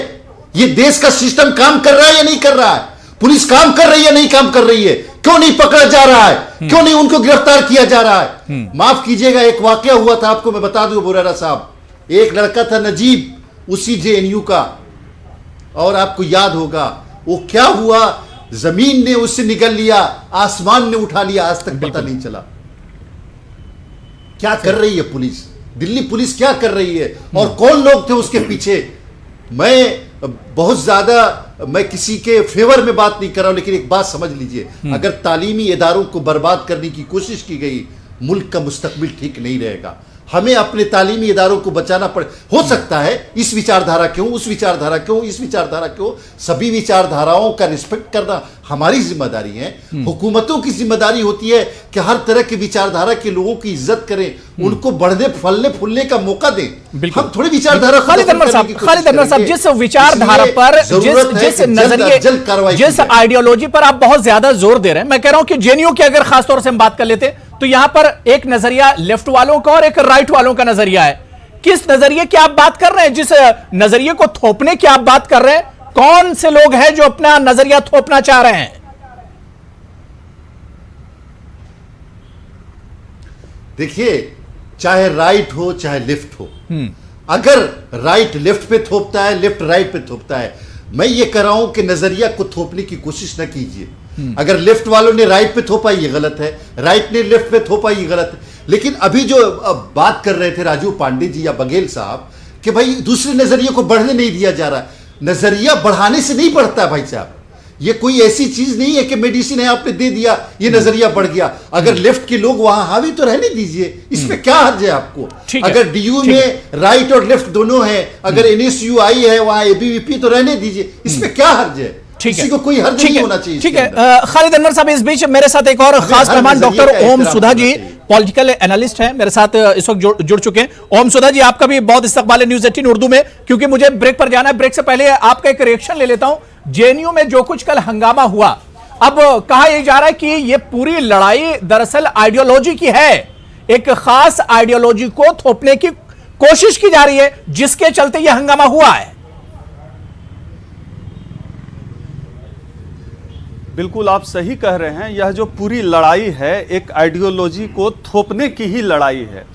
ये देश का सिस्टम काम कर रहा है या नहीं कर रहा है? पुलिस काम कर रही है नहीं काम कर रही है? क्यों नहीं पकड़ा जा रहा है? क्यों नहीं उनको गिरफ्तार किया जा रहा है? माफ कीजिएगा, एक वाकया हुआ था, आपको मैं बता दूं हुरैरा साहब, एक लड़का था नजीब, उसी जेएनयू का, और आपको याद होगा वो क्या हुआ, जमीन ने उससे निगल लिया, आसमान ने उठा लिया, आज तक पता नहीं चला। क्या कर रही है पुलिस? दिल्ली पुलिस क्या कर रही है और कौन लोग थे उसके पीछे? मैं बहुत ज्यादा मैं किसी के फेवर में बात नहीं कर रहा हूं, लेकिन एक बात समझ लीजिए, अगर तालीमी इदारों को बर्बाद करने की कोशिश की गई, मुल्क का मुस्तकबिल ठीक नहीं रहेगा। हमें अपने तालीमी इदारों को बचाना पड़े। हो सकता है इस विचारधारा क्यों, उस विचारधारा क्यों, इस विचारधारा क्यों, सभी विचारधाराओं का रिस्पेक्ट करना हमारी जिम्मेदारी है। हुकूमतों की जिम्मेदारी होती है कि हर तरह की विचारधारा के लोगों की इज्जत करें, उनको बढ़ने फलने फुलने का मौका दें। हम थोड़ी विचारधारा खालिद अनवर साहब, जिस विचारधारा पर, जिस नजरिए, जिस आइडियोलॉजी पर आप बहुत ज्यादा जोर दे रहे हैं, मैं कह रहा हूं कि जेएनयू की अगर खासतौर से हम बात कर लेते तो यहां पर एक नजरिया लेफ्ट वालों का और एक राइट वालों का नजरिया है। किस नजरिए की आप बात कर रहे हैं? जिस नजरिए को थोपने की आप बात कर रहे हैं, कौन से लोग हैं जो अपना नजरिया थोपना चाह रहे हैं? देखिए, चाहे राइट हो चाहे लेफ्ट हो, अगर राइट लेफ्ट पे थोपता है, लेफ्ट राइट पे थोपता है, मैं ये कह रहा हूं कि नजरिया को थोपने की कोशिश न कीजिए। अगर लेफ्ट वालों ने राइट पे थोपा ये गलत है, राइट ने लेफ्ट पे थोपा ये गलत है। लेकिन अभी जो बात कर रहे थे राजीव पांडे जी या बघेल साहब कि भाई दूसरे नजरिए को बढ़ने नहीं दिया जा रहा, नजरिया बढ़ाने से नहीं बढ़ता भाई साहब। ये कोई ऐसी चीज नहीं है कि मेडिसिन है आपने दे दिया ये नजरिया बढ़ गया। अगर लेफ्ट के लोग वहां हावी तो रहने दीजिए, इसमें क्या हर्ज है आपको? अगर डीयू में राइट और लेफ्ट दोनों है, अगर एनएसयूआई है वहां एबीवीपी तो रहने दीजिए, इसमें क्या हर्ज है? किसी को कोई हर्ज नहीं होना चाहिए। ठीक है खालिद अनवर साहब, इस बीच मेरे साथ एक और खास मेहमान डॉक्टर ओम सुधा जी, पॉलिटिकल एनालिस्ट हैं, मेरे साथ इस वक्त जुड़ चुके हैं। ओम सुधा जी, आपका भी बहुत इस्तकबाल है न्यूज़ 18 उर्दू में, क्योंकि मुझे ब्रेक पर जाना है। ब्रेक से पहले आपका एक रिएक्शन ले लेता हूं। जेएनयू में जो कुछ कल हंगामा हुआ, अब कहा यह जा रहा है कि यह पूरी लड़ाई दरअसल आइडियोलॉजी की है, एक खास आइडियोलॉजी को थोपने की कोशिश की जा रही है, जिसके चलते यह हंगामा हुआ है। बिल्कुल आप सही कह रहे हैं। यह जो पूरी लड़ाई है एक आइडियोलॉजी को थोपने की ही लड़ाई है,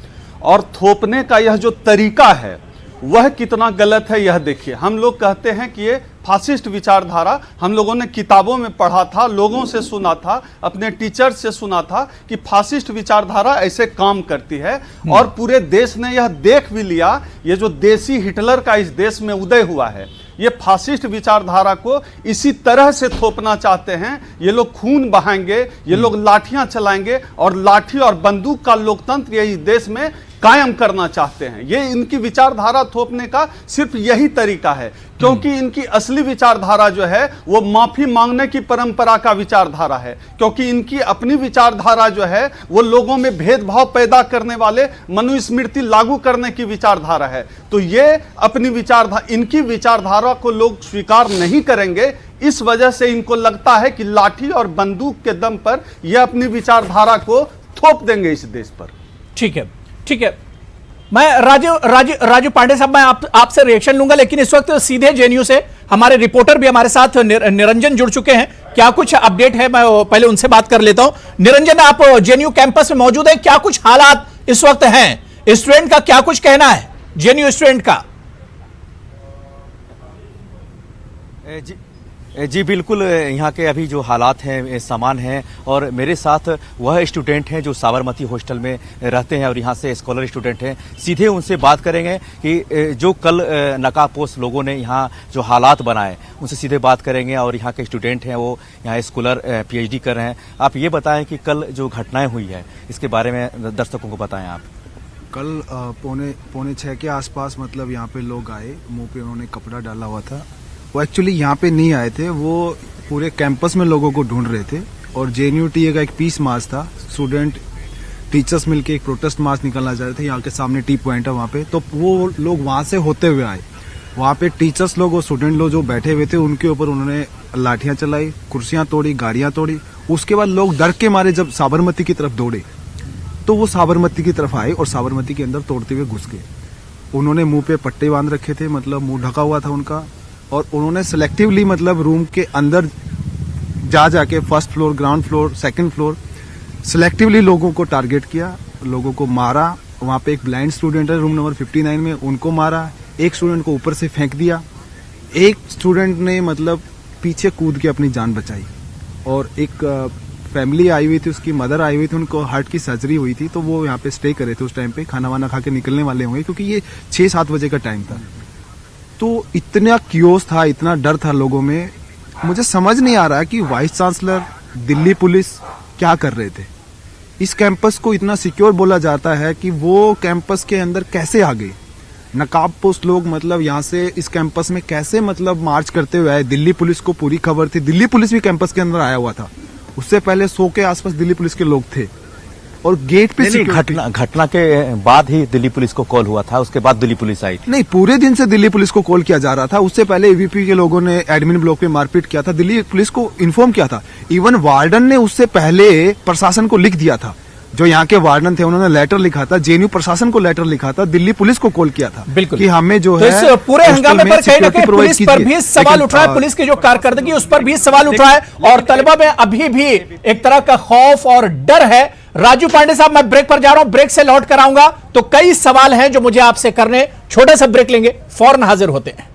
और थोपने का यह जो तरीका है वह कितना गलत है यह देखिए। हम लोग कहते हैं कि ये फासिस्ट विचारधारा, हम लोगों ने किताबों में पढ़ा था, लोगों से सुना था, अपने टीचर से सुना था कि फासिस्ट विचारधारा ऐसे काम करती है, और पूरे देश ने यह देख भी लिया। ये जो देसी हिटलर का इस देश में उदय हुआ है, ये फासिस्ट विचारधारा को इसी तरह से थोपना चाहते हैं। ये लोग खून बहाएंगे, ये लोग लाठियां चलाएंगे, और लाठी और बंदूक का लोकतंत्र ये इस देश में कायम करना चाहते हैं। ये इनकी विचारधारा थोपने का सिर्फ यही तरीका है, क्योंकि इनकी असली विचारधारा जो है वो माफी मांगने की परंपरा का विचारधारा है, क्योंकि इनकी अपनी विचारधारा जो है वो लोगों में भेदभाव पैदा करने वाले मनुस्मृति लागू करने की विचारधारा है। तो ये अपनी विचारधारा, इनकी विचारधारा को लोग स्वीकार नहीं करेंगे। इस वजह से इनको लगता है कि लाठी और बंदूक के दम पर यह अपनी विचारधारा को थोप देंगे इस देश पर। ठीक है, ठीक है। मैं राजू पांडे साहब, मैं आपसे रिएक्शन लूंगा, लेकिन इस वक्त सीधे जेएनयू से हमारे रिपोर्टर भी हमारे साथ निरंजन जुड़ चुके हैं। क्या कुछ अपडेट है, मैं पहले उनसे बात कर लेता हूं। निरंजन, आप जेएनयू कैंपस में मौजूद हैं, क्या कुछ हालात इस वक्त हैं? स्टूडेंट का क्या कुछ कहना है, जेएनयू स्टूडेंट का? जी बिल्कुल, यहाँ के अभी जो हालात हैं समान हैं, और मेरे साथ वह स्टूडेंट हैं जो साबरमती हॉस्टल में रहते हैं और यहाँ से स्कॉलर स्टूडेंट हैं। सीधे उनसे बात करेंगे कि जो कल नकाबपोश लोगों ने यहाँ जो हालात बनाए उनसे सीधे बात करेंगे, और यहाँ के स्टूडेंट हैं वो यहाँ स्कॉलर पीएचडी कर रहे हैं। आप ये बताएं कि कल जो घटनाएं हुई है इसके बारे में दर्शकों को बताएं आप। कल पौने 6 के आसपास मतलब यहाँ पे लोग आए, मुंह पे उन्होंने कपड़ा डाला हुआ था। वो एक्चुअली यहाँ पे नहीं आए थे, वो पूरे कैंपस में लोगों को ढूंढ रहे थे, और जेएनयूटीए का एक पीस मार्च था, स्टूडेंट टीचर्स मिलके एक प्रोटेस्ट मार्च निकलना चाह रहे थे। यहाँ के सामने टी पॉइंट है वहाँ पे, तो वो लोग वहाँ से होते हुए आए। वहाँ पे टीचर्स लोग और स्टूडेंट लोग जो बैठे हुए थे उनके ऊपर उन्होंने लाठियां चलाई, कुर्सियां तोड़ी, गाड़ियां तोड़ी। उसके बाद लोग डर के मारे जब साबरमती की तरफ दौड़े तो वो साबरमती की तरफ आए और साबरमती के अंदर तोड़ते हुए घुस गए। उन्होंने मुंह पे पट्टे बांध रखे थे, मतलब मुंह ढका हुआ था उनका, और उन्होंने सिलेक्टिवली मतलब रूम के अंदर जाके first floor, ground floor, second floor selectively लोगों को टारगेट किया, लोगों को मारा। वहाँ पे एक ब्लाइंड स्टूडेंट है रूम नंबर 59 में, उनको मारा। एक स्टूडेंट को ऊपर से फेंक दिया। एक स्टूडेंट ने मतलब पीछे कूद के अपनी जान बचाई, और एक फैमिली आई हुई थी, उसकी मदर आई हुई थी, उनको हार्ट की सर्जरी हुई थी, तो वो यहाँ पे स्टे कर रहे थे उस टाइम पे, खाना वाना खा के निकलने वाले होंगे, क्योंकि ये 6-7 बजे का टाइम था। तो इतना क्योस था, इतना डर था लोगों में। मुझे समझ नहीं आ रहा कि वाइस चांसलर, दिल्ली पुलिस क्या कर रहे थे। इस कैंपस को इतना सिक्योर बोला जाता है कि वो कैंपस के अंदर कैसे आ गए। नकाबपोश लोग मतलब यहाँ से इस कैंपस में कैसे मतलब मार्च करते हुए आए। दिल्ली पुलिस को पूरी खबर थी, दिल्ली पुलिस भी कैंपस के अंदर आया हुआ था। उससे पहले 100 के आसपास दिल्ली पुलिस के लोग थे, और गेट पे घटना के बाद ही दिल्ली पुलिस को कॉल हुआ था, उसके बाद दिल्ली पुलिस आई थी। नहीं, पूरे दिन से दिल्ली पुलिस को कॉल किया जा रहा था। उससे पहले एवीपी के लोगों ने एडमिन ब्लॉक पे मारपीट किया था, दिल्ली पुलिस को इन्फॉर्म किया था। इवन वार्डन ने उससे पहले प्रशासन को लिख दिया था, जो यहाँ के वार्डन थे उन्होंने लेटर लिखा था, जेएनयू प्रशासन को लेटर लिखा था, दिल्ली पुलिस को कॉल किया था कि हमें जो तो है पूरे हंगामे पर कहीं ना कहीं पुलिस पर भी सवाल उठ रहा है, पुलिस की जो कारकर्दगी उस पर भी सवाल उठ रहा है, और तलबा में अभी भी एक तरह का खौफ और डर है। राजू पांडे साहब, मैं ब्रेक पर जा रहा हूं, ब्रेक से लौट कर आऊंगा तो कई सवाल हैं जो मुझे आपसे करने। छोटे सा ब्रेक लेंगे, फौरन हाजिर होते हैं।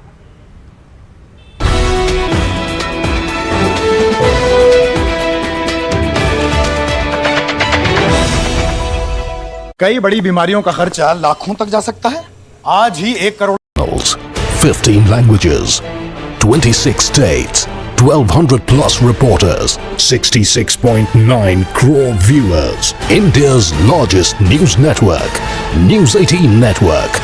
कई बड़ी बीमारियों का खर्चा लाखों तक जा सकता है। आज ही 1 crore 15 languages, 26 states, 1200 plus reporters, 66.9 crore viewers. India's largest news network, News 18 Network.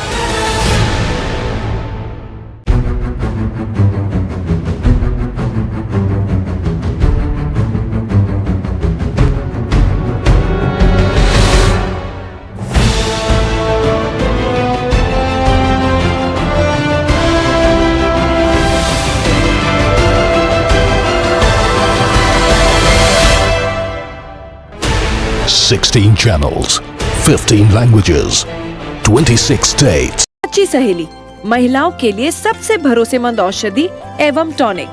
16 channels, 15 languages, 26 states. सच्ची सहेली, महिलाओं के लिए सबसे भरोसेमंद औषधि एवं टॉनिक।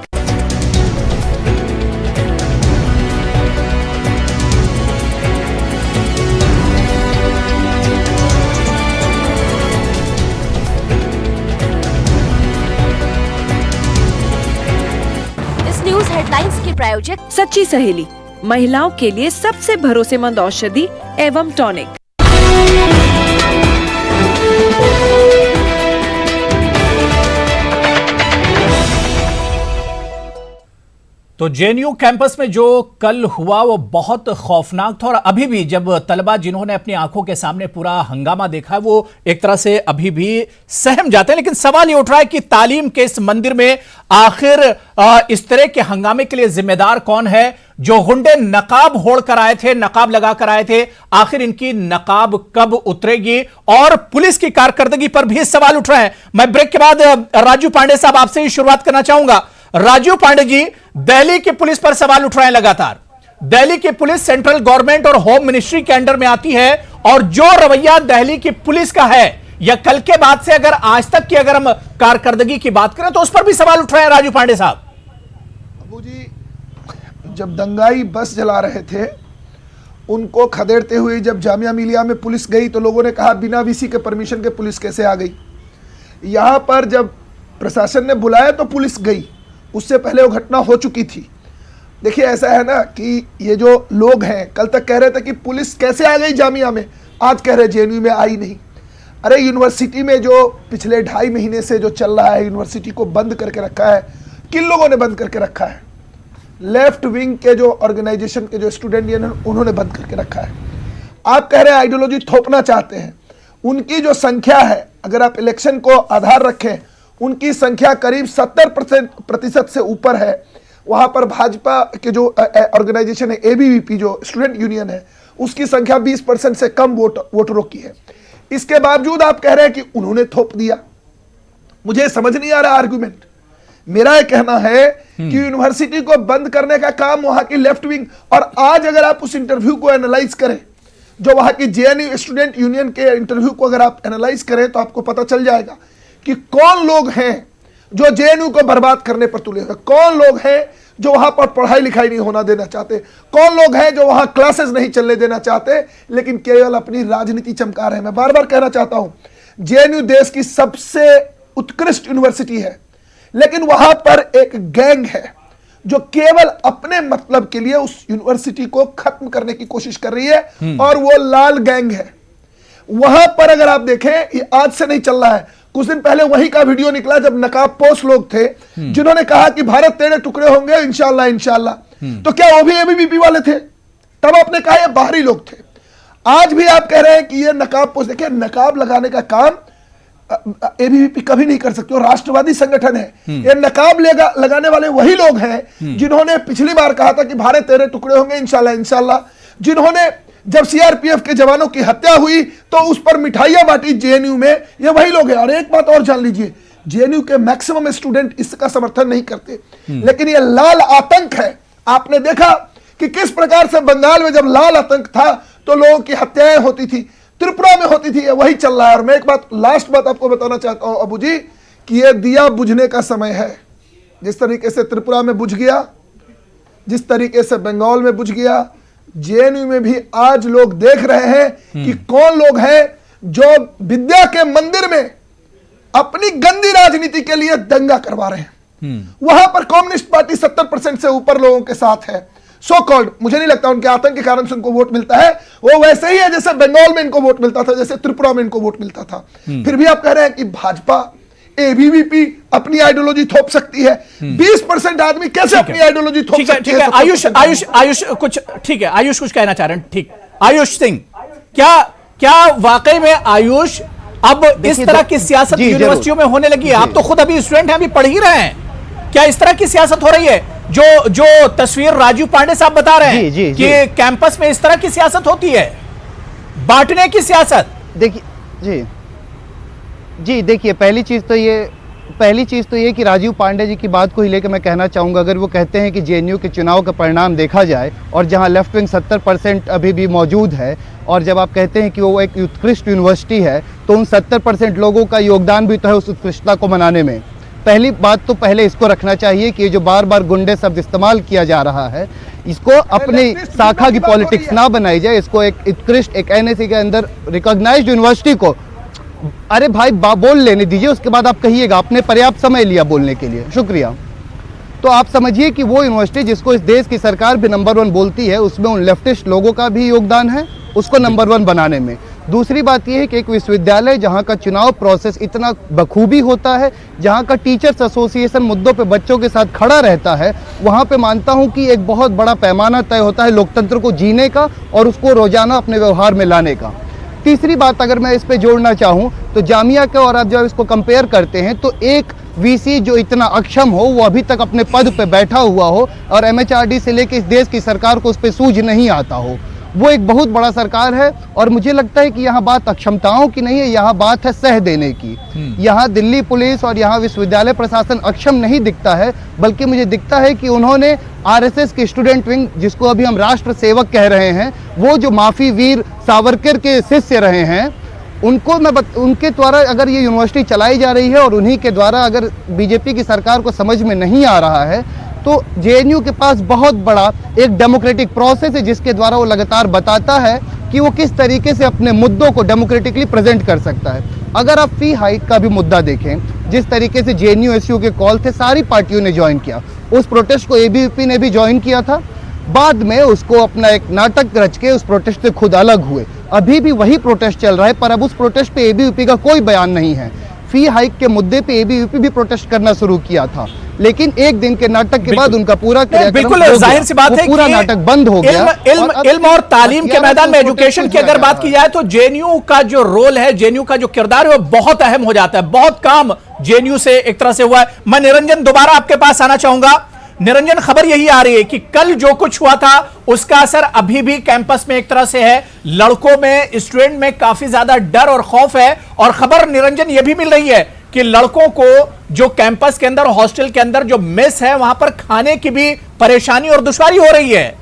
न्यूज हेडलाइंस के प्रायोजक सच्ची सहेली, महिलाओं के लिए सबसे भरोसेमंद औषधि एवं टॉनिक। तो जेएनयू कैंपस में जो कल हुआ वो बहुत खौफनाक था और अभी भी जब तलबा जिन्होंने अपनी आंखों के सामने पूरा हंगामा देखा है वो एक तरह से अभी भी सहम जाते हैं। लेकिन सवाल ये उठ रहा है कि तालीम के इस मंदिर में आखिर इस तरह के हंगामे के लिए जिम्मेदार कौन है? जो गुंडे नकाब ओढ़ कर आए थे, नकाब लगा कर आए थे, आखिर इनकी नकाब कब उतरेगी? और पुलिस की कारकर्दगी पर भी सवाल उठ रहे हैं। मैं ब्रेक के बाद राजू पांडे साहब आपसे ही शुरुआत करना चाहूंगा। राजू पांडे जी, दिल्ली की पुलिस पर सवाल उठ रहे हैं लगातार। दिल्ली की पुलिस सेंट्रल गवर्नमेंट और होम मिनिस्ट्री के अंडर में आती है और जो रवैया दिल्ली की पुलिस का है या कल के बाद से अगर आज तक की अगर हम कारकर्दगी की बात करें तो उस पर भी सवाल उठ रहे हैं राजू पांडे साहब। अबू जी, जब दंगाई बस जला रहे थे उनको खदेड़ते हुए जब जामिया मिलिया में पुलिस गई तो लोगों ने कहा बिना वीसी के परमिशन के पुलिस कैसे आ गई। यहां पर जब प्रशासन ने बुलाया तो पुलिस गई, उससे पहले वो घटना हो चुकी थी। देखिए ऐसा है ना कि ये जो लोग हैं कल तक कह रहे थे कि पुलिस कैसे आ गई जामिया में, आज कह रहे जेएनयू में आई नहीं। अरे यूनिवर्सिटी में जो पिछले 2.5 महीने से जो चल रहा है, यूनिवर्सिटी को बंद करके रखा है, किन लोगों ने बंद करके रखा है? लेफ्ट विंग के जो ऑर्गेनाइजेशन के जो स्टूडेंट यूनियन उन्होंने बंद करके रखा है। आप कह रहे हैं आइडियोलॉजी थोपना चाहते हैं। उनकी जो संख्या है, अगर आप इलेक्शन को आधार रखें, उनकी संख्या करीब 70% से ऊपर है। वहां पर भाजपा के जो ऑर्गेनाइजेशन है एबीवीपी, जो स्टूडेंट यूनियन है, उसकी संख्या 20% से कम वोटरों की है। इसके बावजूद आप कह रहे हैं कि उन्होंने थोप दिया। मुझे समझ नहीं आ रहा आर्गुमेंट। मेरा यह कहना है कि यूनिवर्सिटी को बंद करने का काम वहां की लेफ्ट विंग, और आज अगर आप उस इंटरव्यू को एनालाइज करें, जो वहां की जेएनयू स्टूडेंट यूनियन के इंटरव्यू को अगर आप एनालाइज करें तो आपको पता चल जाएगा कि कौन लोग हैं जो जेएनयू को बर्बाद करने पर तुले हुए, कौन लोग हैं जो वहां पर पढ़ाई लिखाई नहीं होना देना चाहते, कौन लोग हैं जो वहां क्लासेस नहीं चलने देना चाहते, लेकिन केवल अपनी राजनीति चमका रहे हैं। मैं बार बार कहना चाहता हूं, जेएनयू देश की सबसे उत्कृष्ट यूनिवर्सिटी है, लेकिन वहां पर एक गैंग है जो केवल अपने मतलब के लिए उस यूनिवर्सिटी को खत्म करने की कोशिश कर रही है, और वो लाल गैंग है। वहां पर अगर आप देखें, ये आज से नहीं चल रहा है, कुछ दिन पहले वही का वीडियो निकला जब नकाबपोश लोग थे जिन्होंने कहा कि भारत तेरे टुकड़े होंगे इंशाल्लाह इंशाल्लाह। तो क्या वो भी एबीवीपी वाले थे? तब आपने कहा ये बाहरी लोग थे। आज भी आप कह रहे हैं कि ये नकाबपोश। देखिए, नकाब लगाने का काम एबीवीपी कभी नहीं कर सकती, और राष्ट्रवादी संगठन है। ये नकाब लगाने वाले वही लोग हैं जिन्होंने पिछली बार कहा था कि भारत तेरे टुकड़े होंगे इंशाल्लाह इंशाल्लाह, जिन्होंने जब सीआरपीएफ के जवानों की हत्या हुई तो उस पर मिठाइयां बांटी जेएनयू में, ये वही लोग हैं। और एक बात और जान लीजिए, जेएनयू के मैक्सिमम स्टूडेंट इसका समर्थन नहीं करते, लेकिन ये लाल आतंक है। आपने देखा कि किस प्रकार से बंगाल में जब लाल आतंक था तो लोगों की हत्याएं होती थी, त्रिपुरा में होती थी, वही चल रहा है। और मैं एक बात, लास्ट बात आपको बताना चाहता हूं अबू जी, कि यह दिया बुझने का समय है। जिस तरीके से त्रिपुरा में बुझ गया, जिस तरीके से बंगाल में बुझ गया, जेएनयू में भी आज लोग देख रहे हैं कि कौन लोग हैं जो विद्या के मंदिर में अपनी गंदी राजनीति के लिए दंगा करवा रहे हैं। वहां पर कम्युनिस्ट पार्टी 70% से ऊपर लोगों के साथ है। सो कॉल्ड, मुझे नहीं लगता उनके आतंक के कारण से उनको वोट मिलता है, वो वैसे ही है जैसे बंगाल में इनको वोट मिलता था, जैसे त्रिपुरा में इनको वोट मिलता था। फिर भी आप कह रहे हैं कि भाजपा एबीवीपी अपनी आइडियोलॉजी थोप सकती है। 20% आदमी कैसे अपनी आइडियोलॉजी थोप सकते हैं? आयुष कुछ, ठीक है, आयुष कुछ कहना चाह रहे हैं। ठीक, आयुष सिंह, क्या वाकई में आयुष अब इस तरह की सियासत यूनिवर्सिटियों में होने लगी है? आप तो खुद अभी स्टूडेंट हैं, अभी पढ़ ही रहे हैं। क्या इस तरह की सियासत हो रही है जो तस्वीर राजू पांडे साहब बता रहे हैं कि कैंपस में इस तरह की सियासत होती है, बांटने की सियासत? देखिए जी, देखिए, पहली पहली चीज़ तो ये कि राजीव पांडे जी की बात को ही लेकर मैं कहना चाहूँगा, अगर वो कहते हैं कि जेएनयू के चुनाव का परिणाम देखा जाए और जहाँ लेफ्ट विंग 70% अभी भी मौजूद है, और जब आप कहते हैं कि वो एक उत्कृष्ट यूनिवर्सिटी है, तो उन 70% लोगों का योगदान भी तो है उस उत्कृष्टता को मनाने में। पहली बात तो पहले इसको रखना चाहिए कि ये जो बार बार गुंडे शब्द इस्तेमाल किया जा रहा है, इसको अपनी शाखा की पॉलिटिक्स ना बनाई जाए। इसको एक उत्कृष्ट, एक एनएससी के अंदर रिकॉग्नाइज्ड यूनिवर्सिटी को, अरे भाई बोल लेने दीजिए, उसके बाद आप कहिएगा। आपने पर्याप्त समय लिया बोलने के लिए, शुक्रिया। तो आप समझिए कि वो यूनिवर्सिटी जिसको इस देश की सरकार भी नंबर 1 बोलती है, उसमें उन लेफ्टिस्ट लोगों का भी योगदान है उसको नंबर 1 बनाने में। दूसरी बात यह है कि एक विश्वविद्यालय जहाँ का चुनाव प्रोसेस इतना बखूबी होता है, जहाँ का टीचर्स एसोसिएशन मुद्दों पे बच्चों के साथ खड़ा रहता है, वहाँ पे मानता हूँ कि एक बहुत बड़ा पैमाना तय होता है लोकतंत्र को जीने का और उसको रोजाना अपने व्यवहार में लाने का। तीसरी बात अगर मैं इस पे जोड़ना चाहूँ तो जामिया का, और आप जब इसको कंपेयर करते हैं तो एक वीसी जो इतना अक्षम हो, वो अभी तक अपने पद पे बैठा हुआ हो और एमएचआरडी से लेकर इस देश की सरकार को उस पर सूझ नहीं आता हो, वो एक बहुत बड़ा सरकार है। और मुझे लगता है कि यहाँ बात अक्षमताओं की नहीं है, यहाँ बात है सह देने की। यहाँ दिल्ली पुलिस और यहाँ विश्वविद्यालय प्रशासन अक्षम नहीं दिखता है, बल्कि मुझे दिखता है कि उन्होंने आरएसएस की स्टूडेंट विंग, जिसको अभी हम राष्ट्र सेवक कह रहे हैं, वो जो माफी वीर सावरकर के शिष्य रहे हैं, उनको उनके द्वारा अगर ये यूनिवर्सिटी चलाई जा रही है और उन्हीं के द्वारा अगर बीजेपी की सरकार को समझ में नहीं आ रहा है, तो जेएनयू के पास बहुत बड़ा एक डेमोक्रेटिक प्रोसेस है जिसके द्वारा वो लगातार बताता है कि वो किस तरीके से अपने मुद्दों को डेमोक्रेटिकली प्रेजेंट कर सकता है। अगर आप फी हाइक का भी मुद्दा देखें, जिस तरीके से जेएनयू एसयू के कॉल थे, सारी पार्टियों ने ज्वाइन किया। उस प्रोटेस्ट को एबीवीपी ने भी ज्वाइन किया था, बाद में उसको अपना एक नाटक रच के उस प्रोटेस्ट से खुद अलग हुए। अभी भी वही प्रोटेस्ट चल रहा है, पर अब उस प्रोटेस्ट पे एबीवीपी का कोई बयान नहीं है। फी हाइक के मुद्दे पे एबीवीपी भी प्रोटेस्ट करना शुरू किया था, लेकिन एक दिन के नाटक के बाद उनका पूरा बिल्कुल जाहिर सी बात है पूरा नाटक बंद हो गया। इल्म और तालीम के मैदान में, एजुकेशन की अगर बात की जाए तो जेएनयू का जो रोल है, जेएनयू का जो किरदार है, वो बहुत अहम हो जाता है। बहुत काम जेएनयू से एक तरह से हुआ है। मैं निरंजन दोबारा आपके पास आना चाहूंगा। निरंजन, खबर यही आ रही है कि कल जो कुछ हुआ था उसका असर अभी भी कैंपस में एक तरह से है, लड़कों में, स्टूडेंट में काफी ज्यादा डर और खौफ है। और खबर निरंजन ये भी मिल रही है कि लड़कों को जो कैंपस के अंदर, हॉस्टल के अंदर जो मेस है, वहां पर खाने की भी परेशानी और दुश्वारी हो रही है।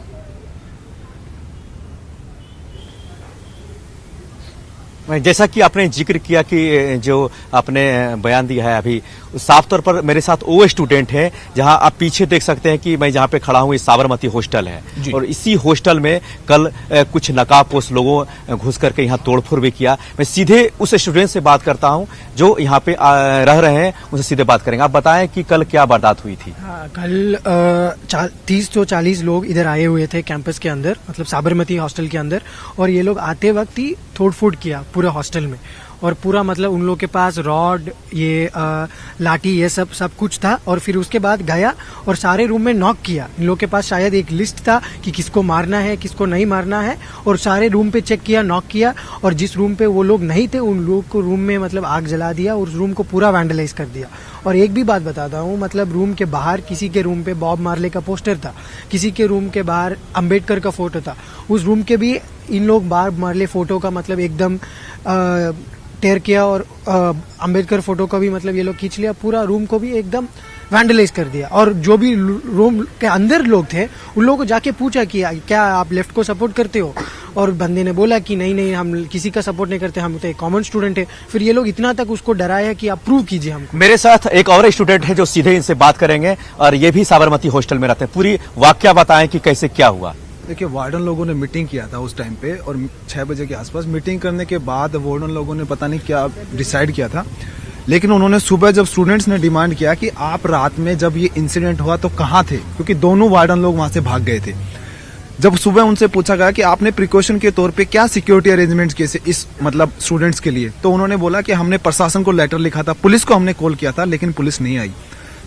जैसा कि आपने जिक्र किया कि जो आपने बयान दिया है अभी, साफ तौर पर मेरे साथ वो स्टूडेंट हैं जहां आप पीछे देख सकते हैं कि मैं जहां पे खड़ा हूं, ये साबरमती हॉस्टल है और इसी हॉस्टल में कल कुछ नकाबपोश लोगों घुस करके यहां तोड़फोड़ भी किया। मैं सीधे उस स्टूडेंट से बात करता हूं जो यहां पे रह रहे हैं, उनसे सीधे बात करेंगे। आप बताएं कि कल क्या वारदात हुई थी? कल 30-40 लोग इधर आए हुए थे कैंपस के अंदर, मतलब साबरमती हॉस्टल के अंदर, और ये लोग आते वक्त ही तोड़फोड़ किया पूरे हॉस्टल में। और पूरा मतलब उन लोग के पास रॉड, ये लाठी, ये सब कुछ था। और फिर उसके बाद गया और सारे रूम में नॉक किया। इन लोग के पास शायद एक लिस्ट था कि किसको मारना है, किसको नहीं मारना है, और सारे रूम पे चेक किया, नॉक किया, और जिस रूम पे वो लोग नहीं थे उन लोग को रूम में मतलब आग जला दिया और उस रूम को पूरा वैंडलाइज कर दिया। और एक भी बात बताता हूँ, मतलब रूम के बाहर किसी के रूम पे बॉब मार्ले का पोस्टर था, किसी के रूम के बाहर अंबेडकर का फोटो था। उस रूम के भी इन लोग बॉब मार्ले फोटो का मतलब एकदम टेयर किया और अंबेडकर फोटो को भी मतलब ये लोग खींच लिया, पूरा रूम को भी एकदम वैंडलाइज कर दिया। और जो भी रूम के अंदर लोग थे उन लोगों को जाके पूछा कि क्या आप लेफ्ट को सपोर्ट करते हो, और बंदे ने बोला कि नहीं हम किसी का सपोर्ट नहीं करते, हम तो एक कॉमन स्टूडेंट है। फिर ये लोग इतना तक उसको डराया कि आप प्रूव कीजिए हमको। मेरे साथ एक और स्टूडेंट है जो सीधे इनसे बात करेंगे, और ये भी साबरमती हॉस्टल में रहते हैं। पूरी वाकया बताएं कि कैसे क्या हुआ। देखिए, वार्डन लोगों ने मीटिंग किया था उस टाइम पे, और 6 बजे के आसपास मीटिंग करने के बाद वार्डन लोगों ने पता नहीं क्या डिसाइड किया था, लेकिन उन्होंने सुबह जब स्टूडेंट्स ने डिमांड किया कि आप रात में जब ये इंसिडेंट हुआ तो कहाँ थे, क्योंकि दोनों वार्डन लोग वहां से भाग गए थे। जब सुबह उनसे पूछा गया कि आपने प्रिकॉशन के तौर पे क्या सिक्योरिटी अरेंजमेंट्स किए इस मतलब स्टूडेंट्स के लिए, तो उन्होंने बोला कि हमने प्रशासन को लेटर लिखा था, पुलिस को हमने कॉल किया था, लेकिन पुलिस नहीं आई।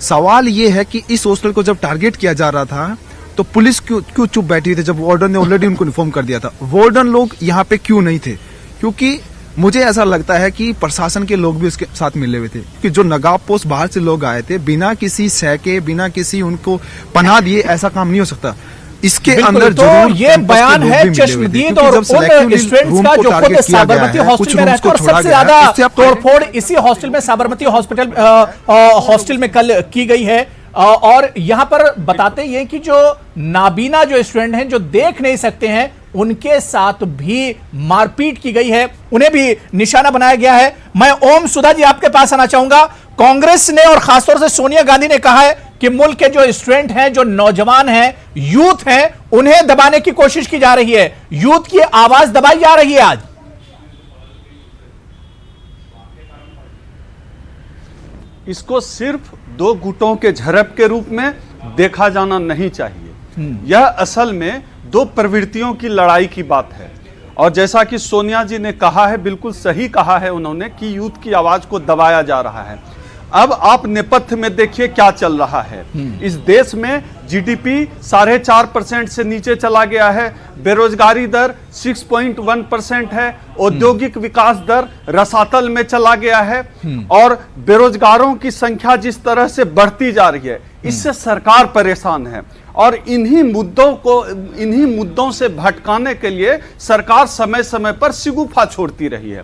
सवाल ये है कि इस हॉस्टल को जब टारगेट किया जा रहा था तो पुलिस क्यों चुप बैठी थी, जब वार्डन ने ऑलरेडी उनको इन्फॉर्म कर दिया था? वार्डन लोग यहाँ पे क्यों नहीं थे? क्योंकि मुझे ऐसा लगता है कि प्रशासन के लोग भी उसके साथ मिले हुए थे, कि जो नकाबपोश बाहर से लोग आए थे, बिना किसी सह के, बिना किसी उनको पनाह दिए ऐसा काम नहीं हो सकता। इसके बिल्कुल, अंदर तो जरूर ये कैंपस के बयान लोग है भी मिले हुए थे, चश्मदीद क्योंकि और जब उन selectively स्टूडेंट्स रूम का को जो टारगेट खुद किया गया साबरमती है, हॉस्टल कुछ में रूम्स रहते हैं, को और छोड़ा सबसे गया है, ज्यादा इससे आप तोड़फोड़ इसी हॉस्टल में, साबरमती हॉस्टल में कल की गई है। और यहां पर बताते ये कि जो नाबीना जो स्टूडेंट हैं, जो देख नहीं सकते हैं, उनके साथ भी मारपीट की गई है, उन्हें भी निशाना बनाया गया है। मैं ओम सुधा जी आपके पास आना चाहूंगा। कांग्रेस ने और खासतौर से सोनिया गांधी ने कहा है कि मुल्क के जो स्टूडेंट हैं, जो नौजवान हैं, यूथ हैं, उन्हें दबाने की कोशिश की जा रही है, यूथ की आवाज दबाई जा रही है। आज इसको सिर्फ दो गुटों के झड़प के रूप में देखा जाना नहीं चाहिए। यह असल में दो प्रवृत्तियों की लड़ाई की बात है। और जैसा कि सोनिया जी ने कहा है, बिल्कुल सही कहा है उन्होंने कि यूथ की आवाज को दबाया जा रहा है। अब आप नेपथ्य में देखिए क्या चल रहा है। इस देश में जीडीपी 4.5% से नीचे चला गया है, बेरोजगारी दर 6.1% है, औद्योगिक विकास दर रसातल में चला गया है, और बेरोजगारों की संख्या जिस तरह से बढ़ती जा रही है, इससे सरकार परेशान है। और इन्हीं मुद्दों से भटकाने के लिए सरकार समय समय पर शिगुफा छोड़ती रही है।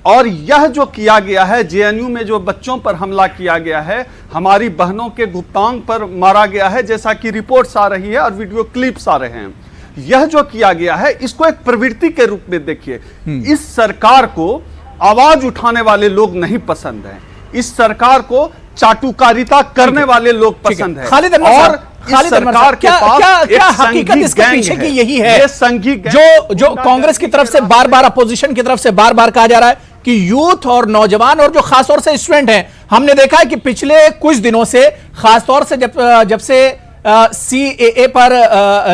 और यह जो किया गया है, जेएनयू में जो बच्चों पर हमला किया गया है, हमारी बहनों के गुप्तांग पर मारा गया है, जैसा कि रिपोर्ट्स आ रही है और वीडियो क्लिप्स आ रहे हैं, यह जो किया गया है, इसको एक प्रवृत्ति के रूप में देखिए। इस सरकार को आवाज उठाने वाले लोग नहीं पसंद हैं, इस सरकार को चाटुकारिता करने वाले लोग पसंद है। खालिद अहमद और साहब, सरकार के पास क्या हकीकत इसके पीछे की यही है, जो कांग्रेस की तरफ से बार बार, अपोजिशन की तरफ से बार बार कहा जा रहा है कि यूथ और नौजवान और जो खासतौर से स्टूडेंट हैं, हमने देखा है कि पिछले कुछ दिनों से, खासतौर से जब से सीएए पर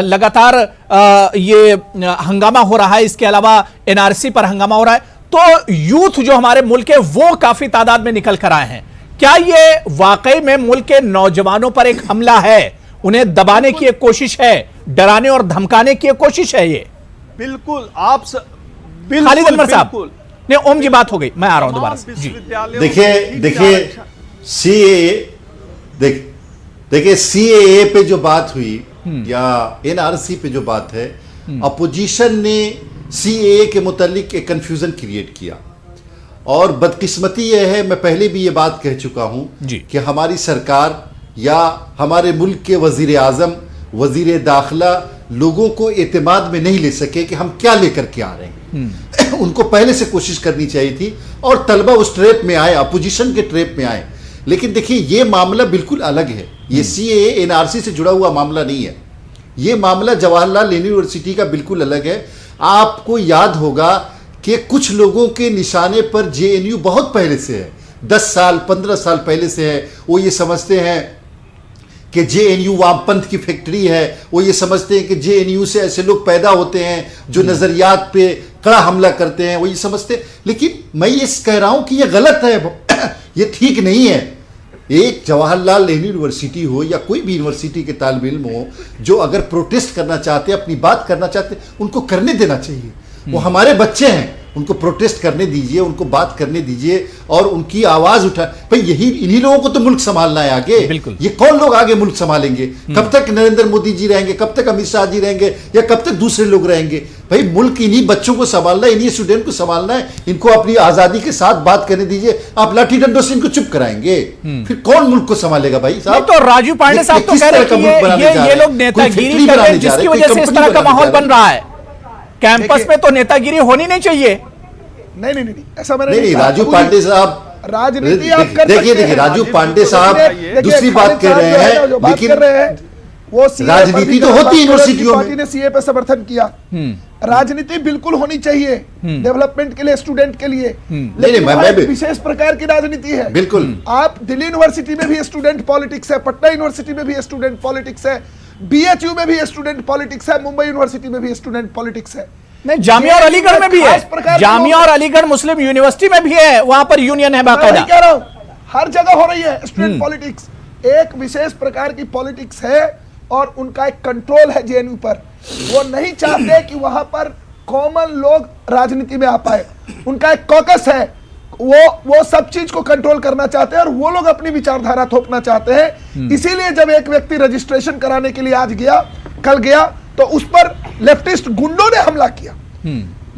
लगातार ये हंगामा हो रहा है, इसके अलावा एनआरसी पर हंगामा हो रहा है, तो यूथ जो हमारे मुल्क है वो काफी तादाद में निकल कर आए हैं। क्या ये वाकई में मुल्क के नौजवानों पर एक हमला है, उन्हें दबाने की एक कोशिश है, डराने और धमकाने की एक कोशिश है? ये बिल्कुल खालिद अहमद साहब ने, ओम जी बात हो गई, मैं आ रहा हूं दोबारा से जी। देखिए सीएए पे जो बात हुई या एनआरसी पे जो बात है, अपोजिशन ने सीएए के मुतालिक एक कंफ्यूजन क्रिएट किया। और बदकिस्मती यह है, मैं पहले भी ये बात कह चुका हूं कि हमारी सरकार या हमारे मुल्क के वजीर आजम, वजीर दाखिला लोगों को एतमाद में नहीं ले सके कि हम क्या लेकर के आ रहे हैं। उनको पहले से कोशिश करनी चाहिए थी, और तलबा उस ट्रैप में आए, अपोजिशन के ट्रैप में आए। लेकिन देखिए ये मामला बिल्कुल अलग है, ये सीएए एनआरसी से जुड़ा हुआ मामला नहीं है, ये मामला जवाहरलाल नेहरू यूनिवर्सिटी का बिल्कुल अलग है। आपको याद होगा कि कुछ लोगों के निशाने पर जेएनयू बहुत पहले से है, 10 साल 15 साल पहले से है। वो ये समझते हैं कि जेएनयू वामपंथ की फैक्ट्री है, वो ये समझते हैं कि जेएनयू से ऐसे लोग पैदा होते हैं जो नजरियात पे कड़ा हमला करते हैं, वो ये समझते। लेकिन मैं ये कह रहा हूं कि ये गलत है, ये ठीक नहीं है। एक जवाहरलाल नेहरू यूनिवर्सिटी हो या कोई भी यूनिवर्सिटी के तालिब इल्म हो, जो अगर प्रोटेस्ट करना चाहते हैं, अपनी बात करना चाहते हैं, उनको करने देना चाहिए। वो हमारे बच्चे हैं, उनको प्रोटेस्ट करने दीजिए, उनको बात करने दीजिए और उनकी आवाज उठा। भाई इन्हीं लोगों को तो मुल्क संभालना है आगे। ये कौन लोग आगे मुल्क संभालेंगे? कब तक नरेंद्र मोदी जी रहेंगे, कब तक अमित शाह जी रहेंगे, या कब तक दूसरे लोग रहेंगे? भाई मुल्क इन्हीं बच्चों को संभालना है, इन्हीं स्टूडेंट को संभालना है। इनको अपनी आजादी के साथ बात करने दीजिए। आप लाठी डंडों से इनको चुप कराएंगे, फिर कौन मुल्क को संभालेगा? भाई साहब, तो राजू पांडे साहब तो कह रहे हैं कि ये लोग नेतागिरी कर रहे हैं, जिसकी वजह से इस तरह का माहौल बन रहा है। कैंपस में तो नेतागिरी होनी नहीं चाहिए। नहीं, ऐसा मैंने नहीं। राजू पांडे साहब, राजनीति आप कर देखिए राजू पांडे साहब दूसरी बात कह रहे हैं, लेकिन वो राजनीति तो होती है यूनिवर्सिटियों में। पार्टी ने सीए पे समर्थन किया। राजनीति बिल्कुल होनी चाहिए डेवलपमेंट के लिए, स्टूडेंट के लिए, लेकिन विशेष प्रकार की राजनीति है। बिल्कुल। आप दिल्ली यूनिवर्सिटी में भी स्टूडेंट पॉलिटिक्स है, पटना यूनिवर्सिटी में भी स्टूडेंट पॉलिटिक्स है, बीएचयू में भी स्टूडेंट पॉलिटिक्स है, मुंबई यूनिवर्सिटी में भी स्टूडेंट पॉलिटिक्स है। नहीं, जामिया और अलीगढ़ में भी है, जामिया और अलीगढ़ मुस्लिम यूनिवर्सिटी में भी है, वहां पर यूनियन है बाकायदा। कह रहा हूं हर जगह हो रही है स्टूडेंट पॉलिटिक्स। एक विशेष प्रकार की पॉलिटिक्स है और उनका एक कंट्रोल है जेएनयू पर। वो नहीं चाहते कि वहां पर कॉमन लोग राजनीति में आ पाए। उनका एक कॉकस है, वो सब चीज को कंट्रोल करना चाहते हैं और वो लोग अपनी विचारधारा थोपना चाहते हैं। इसीलिए जब एक व्यक्ति रजिस्ट्रेशन कराने के लिए आज गया, कल गया तो उस पर लेफ्टिस्ट गुंडों ने हमला किया।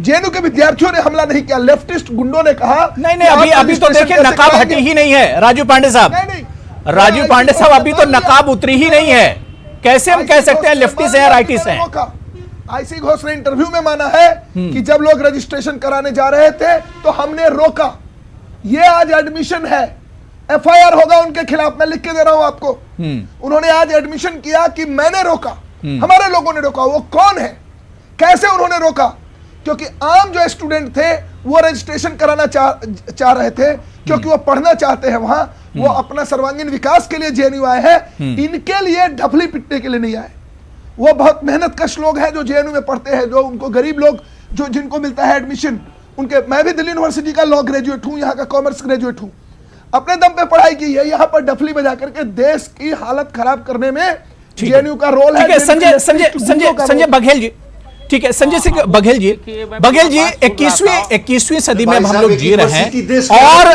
जेएनयू के विद्यार्थियों ने हमला नहीं किया, लेफ्टिस्ट गुंडों ने कहा नहीं, अभी तो देखिए नकाब हटी ही नहीं है राजू पांडे साहब। राजू पांडे साहब, अभी तो नकाब उतरी ही नहीं है, कैसे हम कह सकते हैं लेफ्टिस्ट है या राइटिस्ट है? आईसी घोष ने इंटरव्यू में माना है कि जब लोग रजिस्ट्रेशन कराने जा रहे थे तो हमने रोका। ये आज एडमिशन है, एफआईआर होगा उनके खिलाफ, मैं लिख के दे रहा हूं आपको। उन्होंने आज एडमिशन किया कि मैंने रोका, हमारे लोगों ने रोका। वो कौन है, कैसे उन्होंने रोका? क्योंकि आम जो स्टूडेंट थे वो रजिस्ट्रेशन कराना चाह रहे थे, क्योंकि वो पढ़ना चाहते हैं वहां, वो अपना सर्वांगीण विकास के लिए जेएनयू आए हैं, इनके लिए ढफली पिटने के लिए नहीं आए। वो बहुत मेहनत कश लोग हैं जो जेएनयू में पढ़ते हैं, जो उनको गरीब लोग जो जिनको मिलता है एडमिशन, उनके, मैं भी दिल्ली यूनिवर्सिटी का लॉ ग्रेजुएट हूं, यहाँ का कॉमर्स ग्रेजुएट हूं, अपने दम पे पढ़ाई की है, यहाँ पर डफली बजा करके देश की हालत खराब करने में जेएनयू का रोल है। संजय बघेल जी, ठीक है, संजय सिंह बघेल जी, 21वीं सदी में हम लोग जी रहे हैं और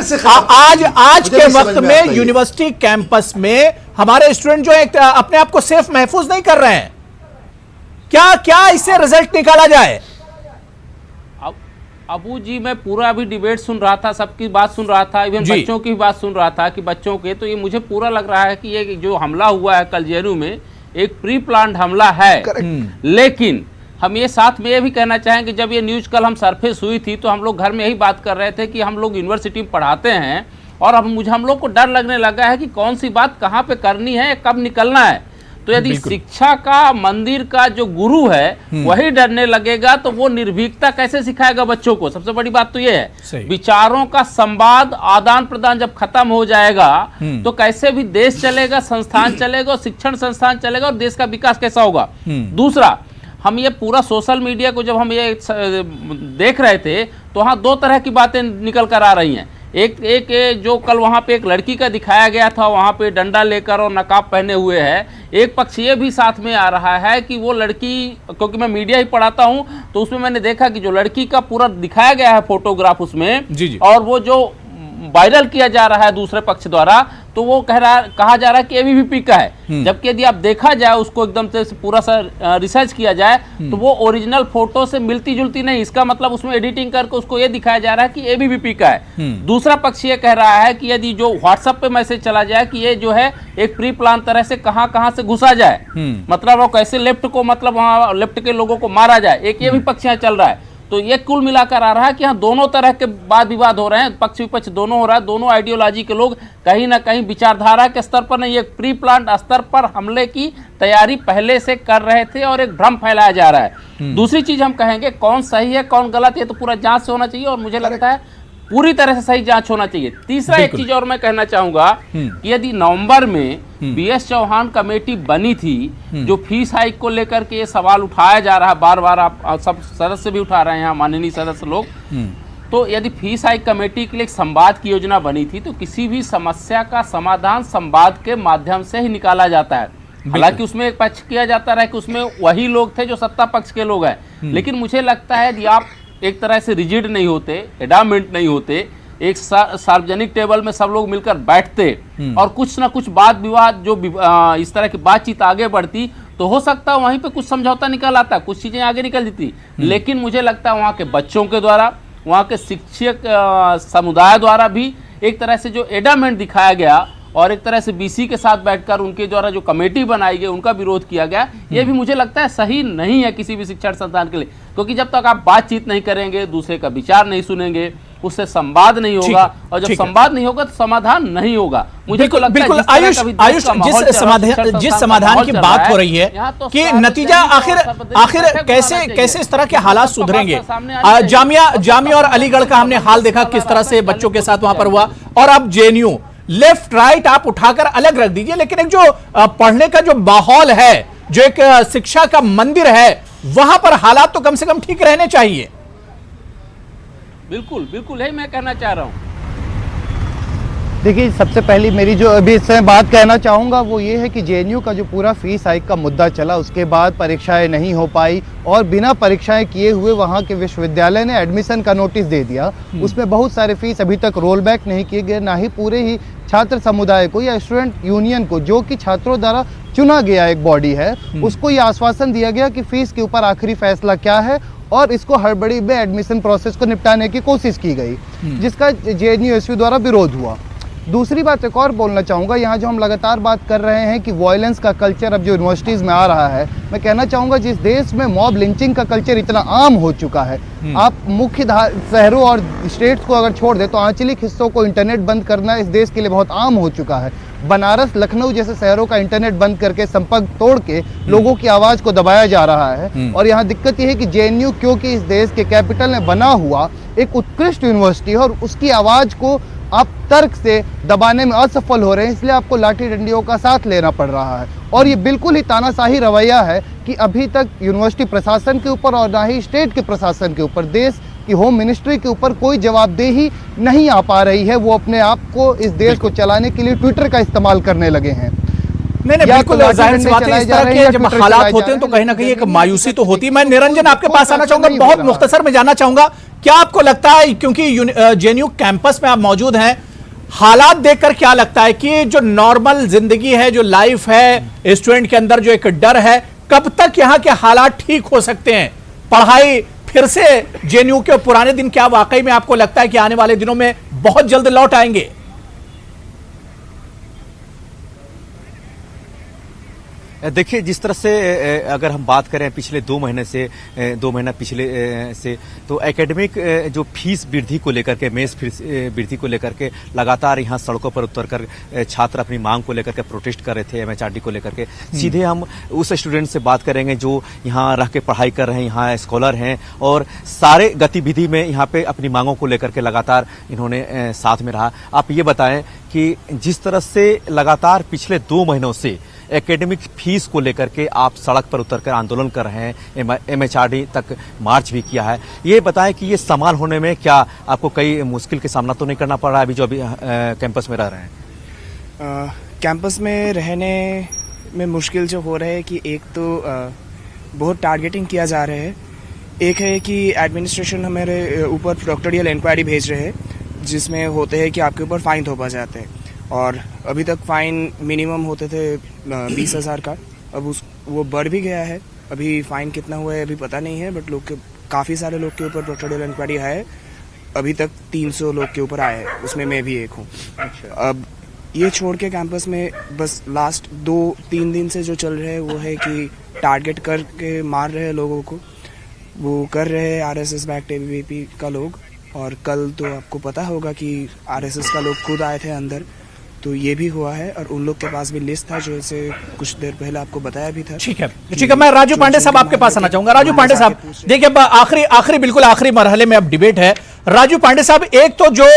आज के वक्त में यूनिवर्सिटी कैंपस में हमारे स्टूडेंट जो है अपने आप को सेफ महफूज नहीं कर रहे हैं। क्या इससे रिजल्ट निकाला जाए? अबू जी, मैं पूरा अभी डिबेट सुन रहा था, सबकी बात सुन रहा था, इवन बच्चों की बात सुन रहा था कि बच्चों के, तो ये मुझे पूरा लग रहा है कि ये जो हमला हुआ है कल जेएनयू में एक प्री प्लान्ड हमला है। लेकिन हम ये साथ में ये भी कहना चाहेंगे, जब ये न्यूज कल हम सरफेस हुई थी तो हम लोग घर में यही बात कर रहे थे कि हम लोग यूनिवर्सिटी में पढ़ाते हैं और अब हम लोग को डर लगने लगा है कि कौन सी बात कहाँ पे करनी है, कब निकलना है। तो यदि शिक्षा का मंदिर का जो गुरु है वही डरने लगेगा तो वो निर्भीकता कैसे सिखाएगा बच्चों को? सबसे बड़ी बात तो ये है, विचारों का संवाद आदान प्रदान जब खत्म हो जाएगा तो कैसे भी देश चलेगा, संस्थान चलेगा, शिक्षण संस्थान चलेगा और देश का विकास कैसा होगा। दूसरा, हम ये पूरा सोशल मीडिया को जब हम ये देख रहे थे तो वहाँ दो तरह की बातें निकल कर आ रही हैं। एक जो कल वहाँ पे एक लड़की का दिखाया गया था, वहाँ पे डंडा लेकर और नकाब पहने हुए है। एक पक्ष ये भी साथ में आ रहा है कि वो लड़की, क्योंकि मैं मीडिया ही पढ़ाता हूँ तो उसमें मैंने देखा कि जो लड़की का पूरा दिखाया गया है फोटोग्राफ उसमें, और वो जो वायरल किया जा रहा है दूसरे पक्ष द्वारा, तो वो कहा जा रहा है कि एबीवीपी का है, जबकि यदि आप देखा जाए उसको एकदम से पूरा सा रिसर्च किया जाए तो वो ओरिजिनल फोटो से मिलती जुलती नहीं। इसका मतलब उसमें एडिटिंग करके उसको ये दिखाया जा रहा है कि एबीवीपी का है। दूसरा पक्ष ये कह रहा है कि यदि जो व्हाट्सएप पे मैसेज चला जाए कि ये जो है एक प्री प्लान तरह से कहां से घुसा जाए, मतलब वो कैसे लेफ्ट को, मतलब वहां लेफ्ट के लोगों को मारा जाए, एक ये भी पक्ष यहाँ चल रहा है। तो ये कुल मिलाकर आ रहा है कि यहाँ दोनों तरह के वाद विवाद हो रहे हैं, पक्ष विपक्ष दोनों हो रहा है। दोनों आइडियोलॉजी के लोग कहीं ना कहीं विचारधारा के स्तर पर नहीं, एक प्री प्लान स्तर पर हमले की तैयारी पहले से कर रहे थे और एक भ्रम फैलाया जा रहा है। दूसरी चीज हम कहेंगे, कौन सही है कौन गलत, ये तो पूरा जांच से होना चाहिए और मुझे लगता है पूरी तरह से सही जांच होना चाहिए। तीसरा एक चीज और मैं कहना चाहूंगा कि यदि नवंबर में बीएस चौहान कमेटी बनी थी, जो फीस हाइक को लेकर के ये सवाल उठाया जा रहा है, बार बार आप सब सदस्य भी उठा रहे हैं यहाँ, माननीय सदस्य लोग, तो यदि फीस हाइक कमेटी के लिए एक संवाद की योजना बनी थी तो किसी भी समस्या का समाधान संवाद के माध्यम से ही निकाला जाता है। हालांकि उसमें एक पक्ष किया जाता रहा कि उसमें वही लोग थे जो सत्ता पक्ष के लोग हैं, लेकिन मुझे लगता है यदि आप एक तरह से रिजिड नहीं होते, एडामेंट नहीं होते, एक सार्वजनिक टेबल में सब लोग मिलकर बैठते और कुछ ना कुछ वाद विवाद जो इस तरह की बातचीत आगे बढ़ती, तो हो सकता है वहीं पे कुछ समझौता निकल आता, कुछ चीजें आगे निकल जाती। लेकिन मुझे लगता है वहाँ के बच्चों के द्वारा, वहाँ के शिक्षक समुदाय द्वारा भी एक तरह से जो एडामेंट दिखाया गया और एक तरह से बीसी के साथ बैठकर उनके द्वारा जो कमेटी बनाई गई उनका विरोध किया गया, ये भी मुझे लगता है सही नहीं है किसी भी शिक्षण संस्थान के लिए। क्योंकि जब तक आप बातचीत नहीं करेंगे, दूसरे का विचार नहीं सुनेंगे, उससे संवाद नहीं होगा, और जब संवाद नहीं होगा तो समाधान नहीं होगा। मुझे तो लगता है आयुष जिस समाधान की बात हो रही है कि नतीजा आखिर कैसे इस तरह के हालात सुधरेंगे। जामिया और अलीगढ़ का हमने हाल देखा किस तरह से बच्चों के साथ वहां पर हुआ, और अब जेएनयू, लेफ्ट राइट आप उठाकर अलग रख दीजिए, लेकिन एक जो पढ़ने का जो माहौल है, जो एक शिक्षा का मंदिर है, वहां पर हालात तो कम से कम ठीक रहने चाहिए। बिल्कुल बिल्कुल, यही मैं कहना चाह रहा हूं। देखिए, सबसे पहली मेरी जो अभी इससे बात कहना चाहूँगा वो ये है कि जेएनयू का जो पूरा फीस हाइक का मुद्दा चला, उसके बाद परीक्षाएं नहीं हो पाई और बिना परीक्षाएं किए हुए वहाँ के विश्वविद्यालय ने एडमिशन का नोटिस दे दिया। उसमें बहुत सारे फीस अभी तक रोल बैक नहीं किए गए, ना ही पूरे ही छात्र समुदाय को या स्टूडेंट यूनियन को, जो कि छात्रों द्वारा चुना गया एक बॉडी है, उसको ये आश्वासन दिया गया कि फीस के ऊपर आखिरी फैसला क्या है, और इसको हड़बड़ी में एडमिशन प्रोसेस को निपटाने की कोशिश की गई, जिसका JNU-SV द्वारा विरोध हुआ। दूसरी बात एक और बोलना चाहूँगा, यहाँ जो हम लगातार बात कर रहे हैं कि वॉयलेंस का कल्चर अब जो यूनिवर्सिटीज़ में आ रहा है, मैं कहना चाहूँगा जिस देश में मॉब लिंचिंग का कल्चर इतना आम हो चुका है, आप मुख्य शहरों और स्टेट्स को अगर छोड़ दे तो आंचलिक हिस्सों को इंटरनेट बंद करना इस देश के लिए बहुत आम हो चुका है। बनारस, लखनऊ जैसे शहरों का इंटरनेट बंद करके संपर्क तोड़ के लोगों की आवाज़ को दबाया जा रहा है। और यहाँ दिक्कत यह है कि JNU क्योंकि इस देश के कैपिटल में बना हुआ एक उत्कृष्ट यूनिवर्सिटी है और उसकी आवाज़ को आप तर्क से दबाने में असफल हो रहे हैं, इसलिए आपको लाठी डंडियों का साथ लेना पड़ रहा है। और ये बिल्कुल ही तानाशाही रवैया है कि अभी तक यूनिवर्सिटी प्रशासन के ऊपर और ना ही स्टेट के प्रशासन के ऊपर, देश की होम मिनिस्ट्री के ऊपर कोई जवाबदेही नहीं आ पा रही है। वो अपने आप को इस देश को चलाने के लिए ट्विटर का इस्तेमाल करने लगे हैं। नहीं, बिल्कुल जाहिर सी बात है, इस तरह के जब हालात होते हैं तो कहीं ना कहीं एक मायूसी तो होती है। मैं निरंजन आपके पास आना चाहूंगा, बहुत मुख्तसर में जानना चाहूंगा, क्या आपको लगता है, क्योंकि JNU कैंपस में आप मौजूद हैं, हालात देखकर क्या लगता है कि जो नॉर्मल जिंदगी है, जो लाइफ है स्टूडेंट के अंदर, जो एक डर है, कब तक यहाँ के हालात ठीक हो सकते हैं? पढ़ाई फिर से JNU के पुराने दिन क्या वाकई में आपको लगता है कि आने वाले दिनों में बहुत जल्द लौट आएंगे? देखिए, जिस तरह से अगर हम बात करें पिछले 2 महीने से 2 महीना पिछले से, तो एकेडमिक जो फीस वृद्धि को लेकर के, मेस फीस वृद्धि को लेकर के लगातार यहाँ सड़कों पर उतरकर छात्र अपनी मांग को लेकर के प्रोटेस्ट कर रहे थे। MHRD को लेकर के सीधे हम उस स्टूडेंट से बात करेंगे जो यहाँ रह के पढ़ाई कर रहे हैं, यहाँ स्कॉलर हैं और सारे गतिविधि में यहाँ पे अपनी मांगों को लेकर के लगातार इन्होंने साथ में रहा। आप ये बताएं कि जिस तरह से लगातार पिछले 2 महीनों से एकेडमिक फीस को लेकर के आप सड़क पर उतरकर आंदोलन कर रहे हैं, MHRD तक मार्च भी किया है, ये बताएं कि ये समान होने में क्या आपको कई मुश्किल का सामना तो नहीं करना पड़ रहा है अभी जो अभी कैंपस में रह रहे हैं? कैंपस में रहने में मुश्किल जो हो रहा है कि एक तो बहुत टारगेटिंग किया जा रहा है, एक है कि एडमिनिस्ट्रेशन हमारे ऊपर प्रोक्टोरियल इंक्वायरी भेज रहे हैं जिसमें होते हैं कि आपके ऊपर फाइन थोपा जाते हैं, और अभी तक फाइन मिनिमम होते थे 20,000 का, अब वो बढ़ भी गया है। अभी फाइन कितना हुआ है अभी पता नहीं है, बट काफ़ी सारे लोग के ऊपर प्रोक्टोरियल इंक्वायरी है। अभी तक 300 लोग के ऊपर आए हैं, उसमें मैं भी एक हूँ। अब ये छोड़ के कैंपस में बस लास्ट 2-3 दिन से जो चल रहा है वो है कि टारगेट करके मार रहे हैं लोगों को, वो कर रहे हैं RSS बैक्ड ABVP का लोग। और कल तो आपको पता होगा कि RSS का लोग खुद आए थे अंदर, तो ये भी हुआ है। और उन लोग के पास भी लिस्ट था जो इसे कुछ देर पहले आपको बताया भी था। ठीक है, मैं राजू पांडे साहब आपके पास आना चाहूंगा। राजू पांडे साहब, देखिए अब बिल्कुल आखिरी मरहले में अब डिबेट है। राजू पांडे साहब, एक तो जो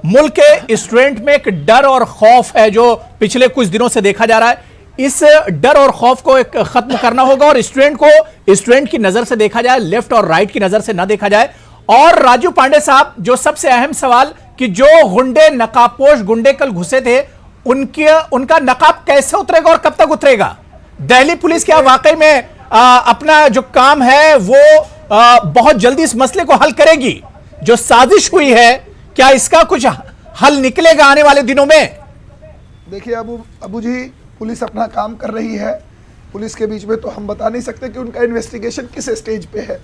मुल्क के स्टूडेंट में एक डर और खौफ है जो पिछले कुछ दिनों से देखा जा रहा है, इस डर और खौफ को एक खत्म करना होगा और स्टूडेंट को स्टूडेंट की नजर से देखा जाए, लेफ्ट और राइट की नजर से ना देखा जाए। और राजू पांडे साहब, जो सबसे अहम सवाल कि जो गुंडे, नकाबपोश गुंडे कल घुसे थे, उनका नकाब कैसे उतरेगा और कब तक उतरेगा? दिल्ली पुलिस क्या वाकई में अपना जो काम है वो बहुत जल्दी इस मसले को हल करेगी? जो साजिश हुई है, क्या इसका कुछ हल निकलेगा आने वाले दिनों में? देखिए अबू जी, पुलिस अपना काम कर रही है। पुलिस के बीच में तो हम बता नहीं सकते कि उनका इन्वेस्टिगेशन किस स्टेज पे है।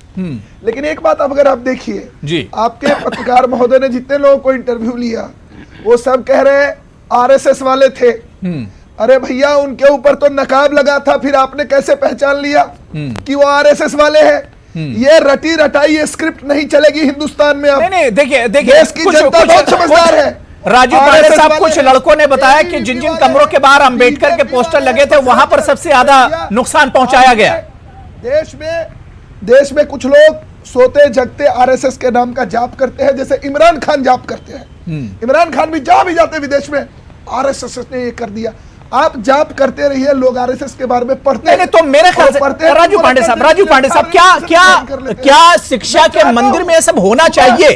लेकिन एक बात अगर आप देखिए, आपके पत्रकार महोदय ने जितने लोगों को इंटरव्यू लिया वो सब कह रहे हैं RSS वाले थे। अरे भैया, उनके ऊपर तो नकाब लगा था, फिर आपने कैसे पहचान लिया कि वो RSS वाले हैं? ये रटी रटाई ये स्क्रिप्ट नहीं चलेगी हिंदुस्तान में। अब नहीं, देखिए देश की जनता बहुत समझदार है। राजू पांडे साहब, कुछ लड़कों ने बताया कि जिन जिन कमरों के बाहर अंबेडकर के पोस्टर लगे थे वहां पर सबसे ज्यादा नुकसान पहुंचाया गया। देश में कुछ लोग सोते जगते RSS के नाम का जाप करते हैं, जैसे इमरान खान जाप करते हैं। इमरान खान भी जाते विदेश में, RSS ने ये कर दिया। आप जाप करते रहिए, लोग RSS के बारे में पढ़ते हैं। तो मेरे ख्याल से राजू पांडे साहब, क्या शिक्षा के मंदिर में ये सब होना चाहिए?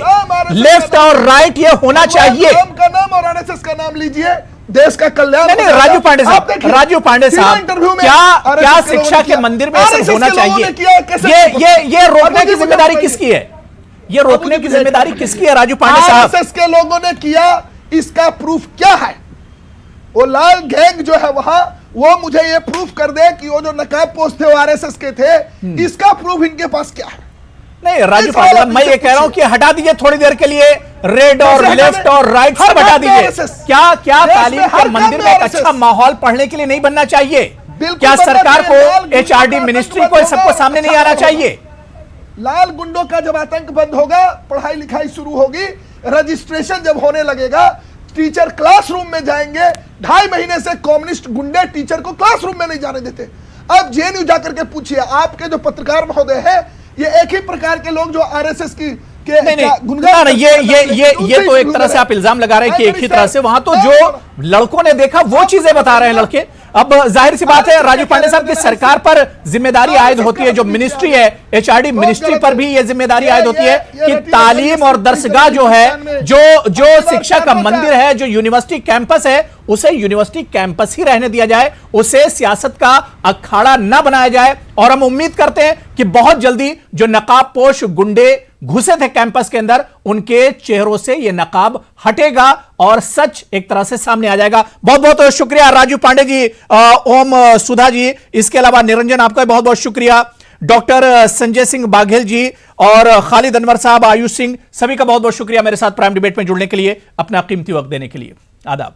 लेफ्ट और राइट ये होना चाहिए। का नाम और RSS का नाम लीजिए, देश का कल्याण। नहीं, राजू पांडे साहब, क्या शिक्षा के मंदिर में ये सब होना चाहिए? ये रोकने की जिम्मेदारी किसकी है? ये रोकने की जिम्मेदारी किसकी है राजू पांडे साहब? RSS के लोगों ने किया, इसका प्रूफ क्या है? वो लाल गैंग जो है वहां, वो मुझे ये प्रूफ कर दे कि वो जो नकाब पोस्ट थे वो आरएसएस के थे, इसका प्रूफ इनके पास क्या है? नहीं राजू पांडे साहब, मैं ये कह रहा हूं कि हटा दीजिए थोड़ी देर के लिए रेड और लेफ्ट और राइट सब हटा दीजिए। क्या तालीम के मंदिर में एक अच्छा माहौल पढ़ने के लिए नहीं बनना चाहिए? क्या सरकार को, एचआरडी मिनिस्ट्री को सबको सामने नहीं आना चाहिए? लाल गुंडों का जब आतंक बंद होगा, पढ़ाई लिखाई शुरू होगी, रजिस्ट्रेशन जब होने लगेगा, टीचर क्लासरूम में जाएंगे। 2.5 महीने से कम्युनिस्ट गुंडे टीचर को क्लासरूम में नहीं जाने देते। अब जेएनयू जाकर के पूछिए, आपके जो पत्रकार महोदय है, ये एक ही प्रकार के लोग जो आरएसएस की के नहीं ये तो एक तरह से आप इल्जाम लगा रहे हैं कि एक ही तरह से, वहां तो जो लड़कों ने देखा वो चीजें बता रहे हैं लड़के। अब जाहिर सी बात है राजू पांडे साहब की सरकार पर जिम्मेदारी आयद होती है, जो मिनिस्ट्री है एचआरडी मिनिस्ट्री पर भी ये जिम्मेदारी आयद होती है कि तालीम और दरसगाह जो है, जो शिक्षा का मंदिर है, जो यूनिवर्सिटी कैंपस है, उसे यूनिवर्सिटी कैंपस ही रहने दिया जाए, उसे सियासत का अखाड़ा न बनाया जाए। और हम उम्मीद करते हैं कि बहुत जल्दी जो नकाबपोश गुंडे घुसे थे कैंपस के अंदर, उनके चेहरों से यह नकाब हटेगा और सच एक तरह से सामने आ जाएगा। बहुत बहुत शुक्रिया राजू पांडे जी, ओम सुधा जी, इसके अलावा निरंजन आपका बहुत बहुत शुक्रिया, डॉक्टर संजय सिंह बाघेल जी और खालिद अनवर साहब, आयुष सिंह, सभी का बहुत बहुत शुक्रिया मेरे साथ प्राइम डिबेट में जुड़ने के लिए, अपना कीमती वक्त देने के लिए। आदाब।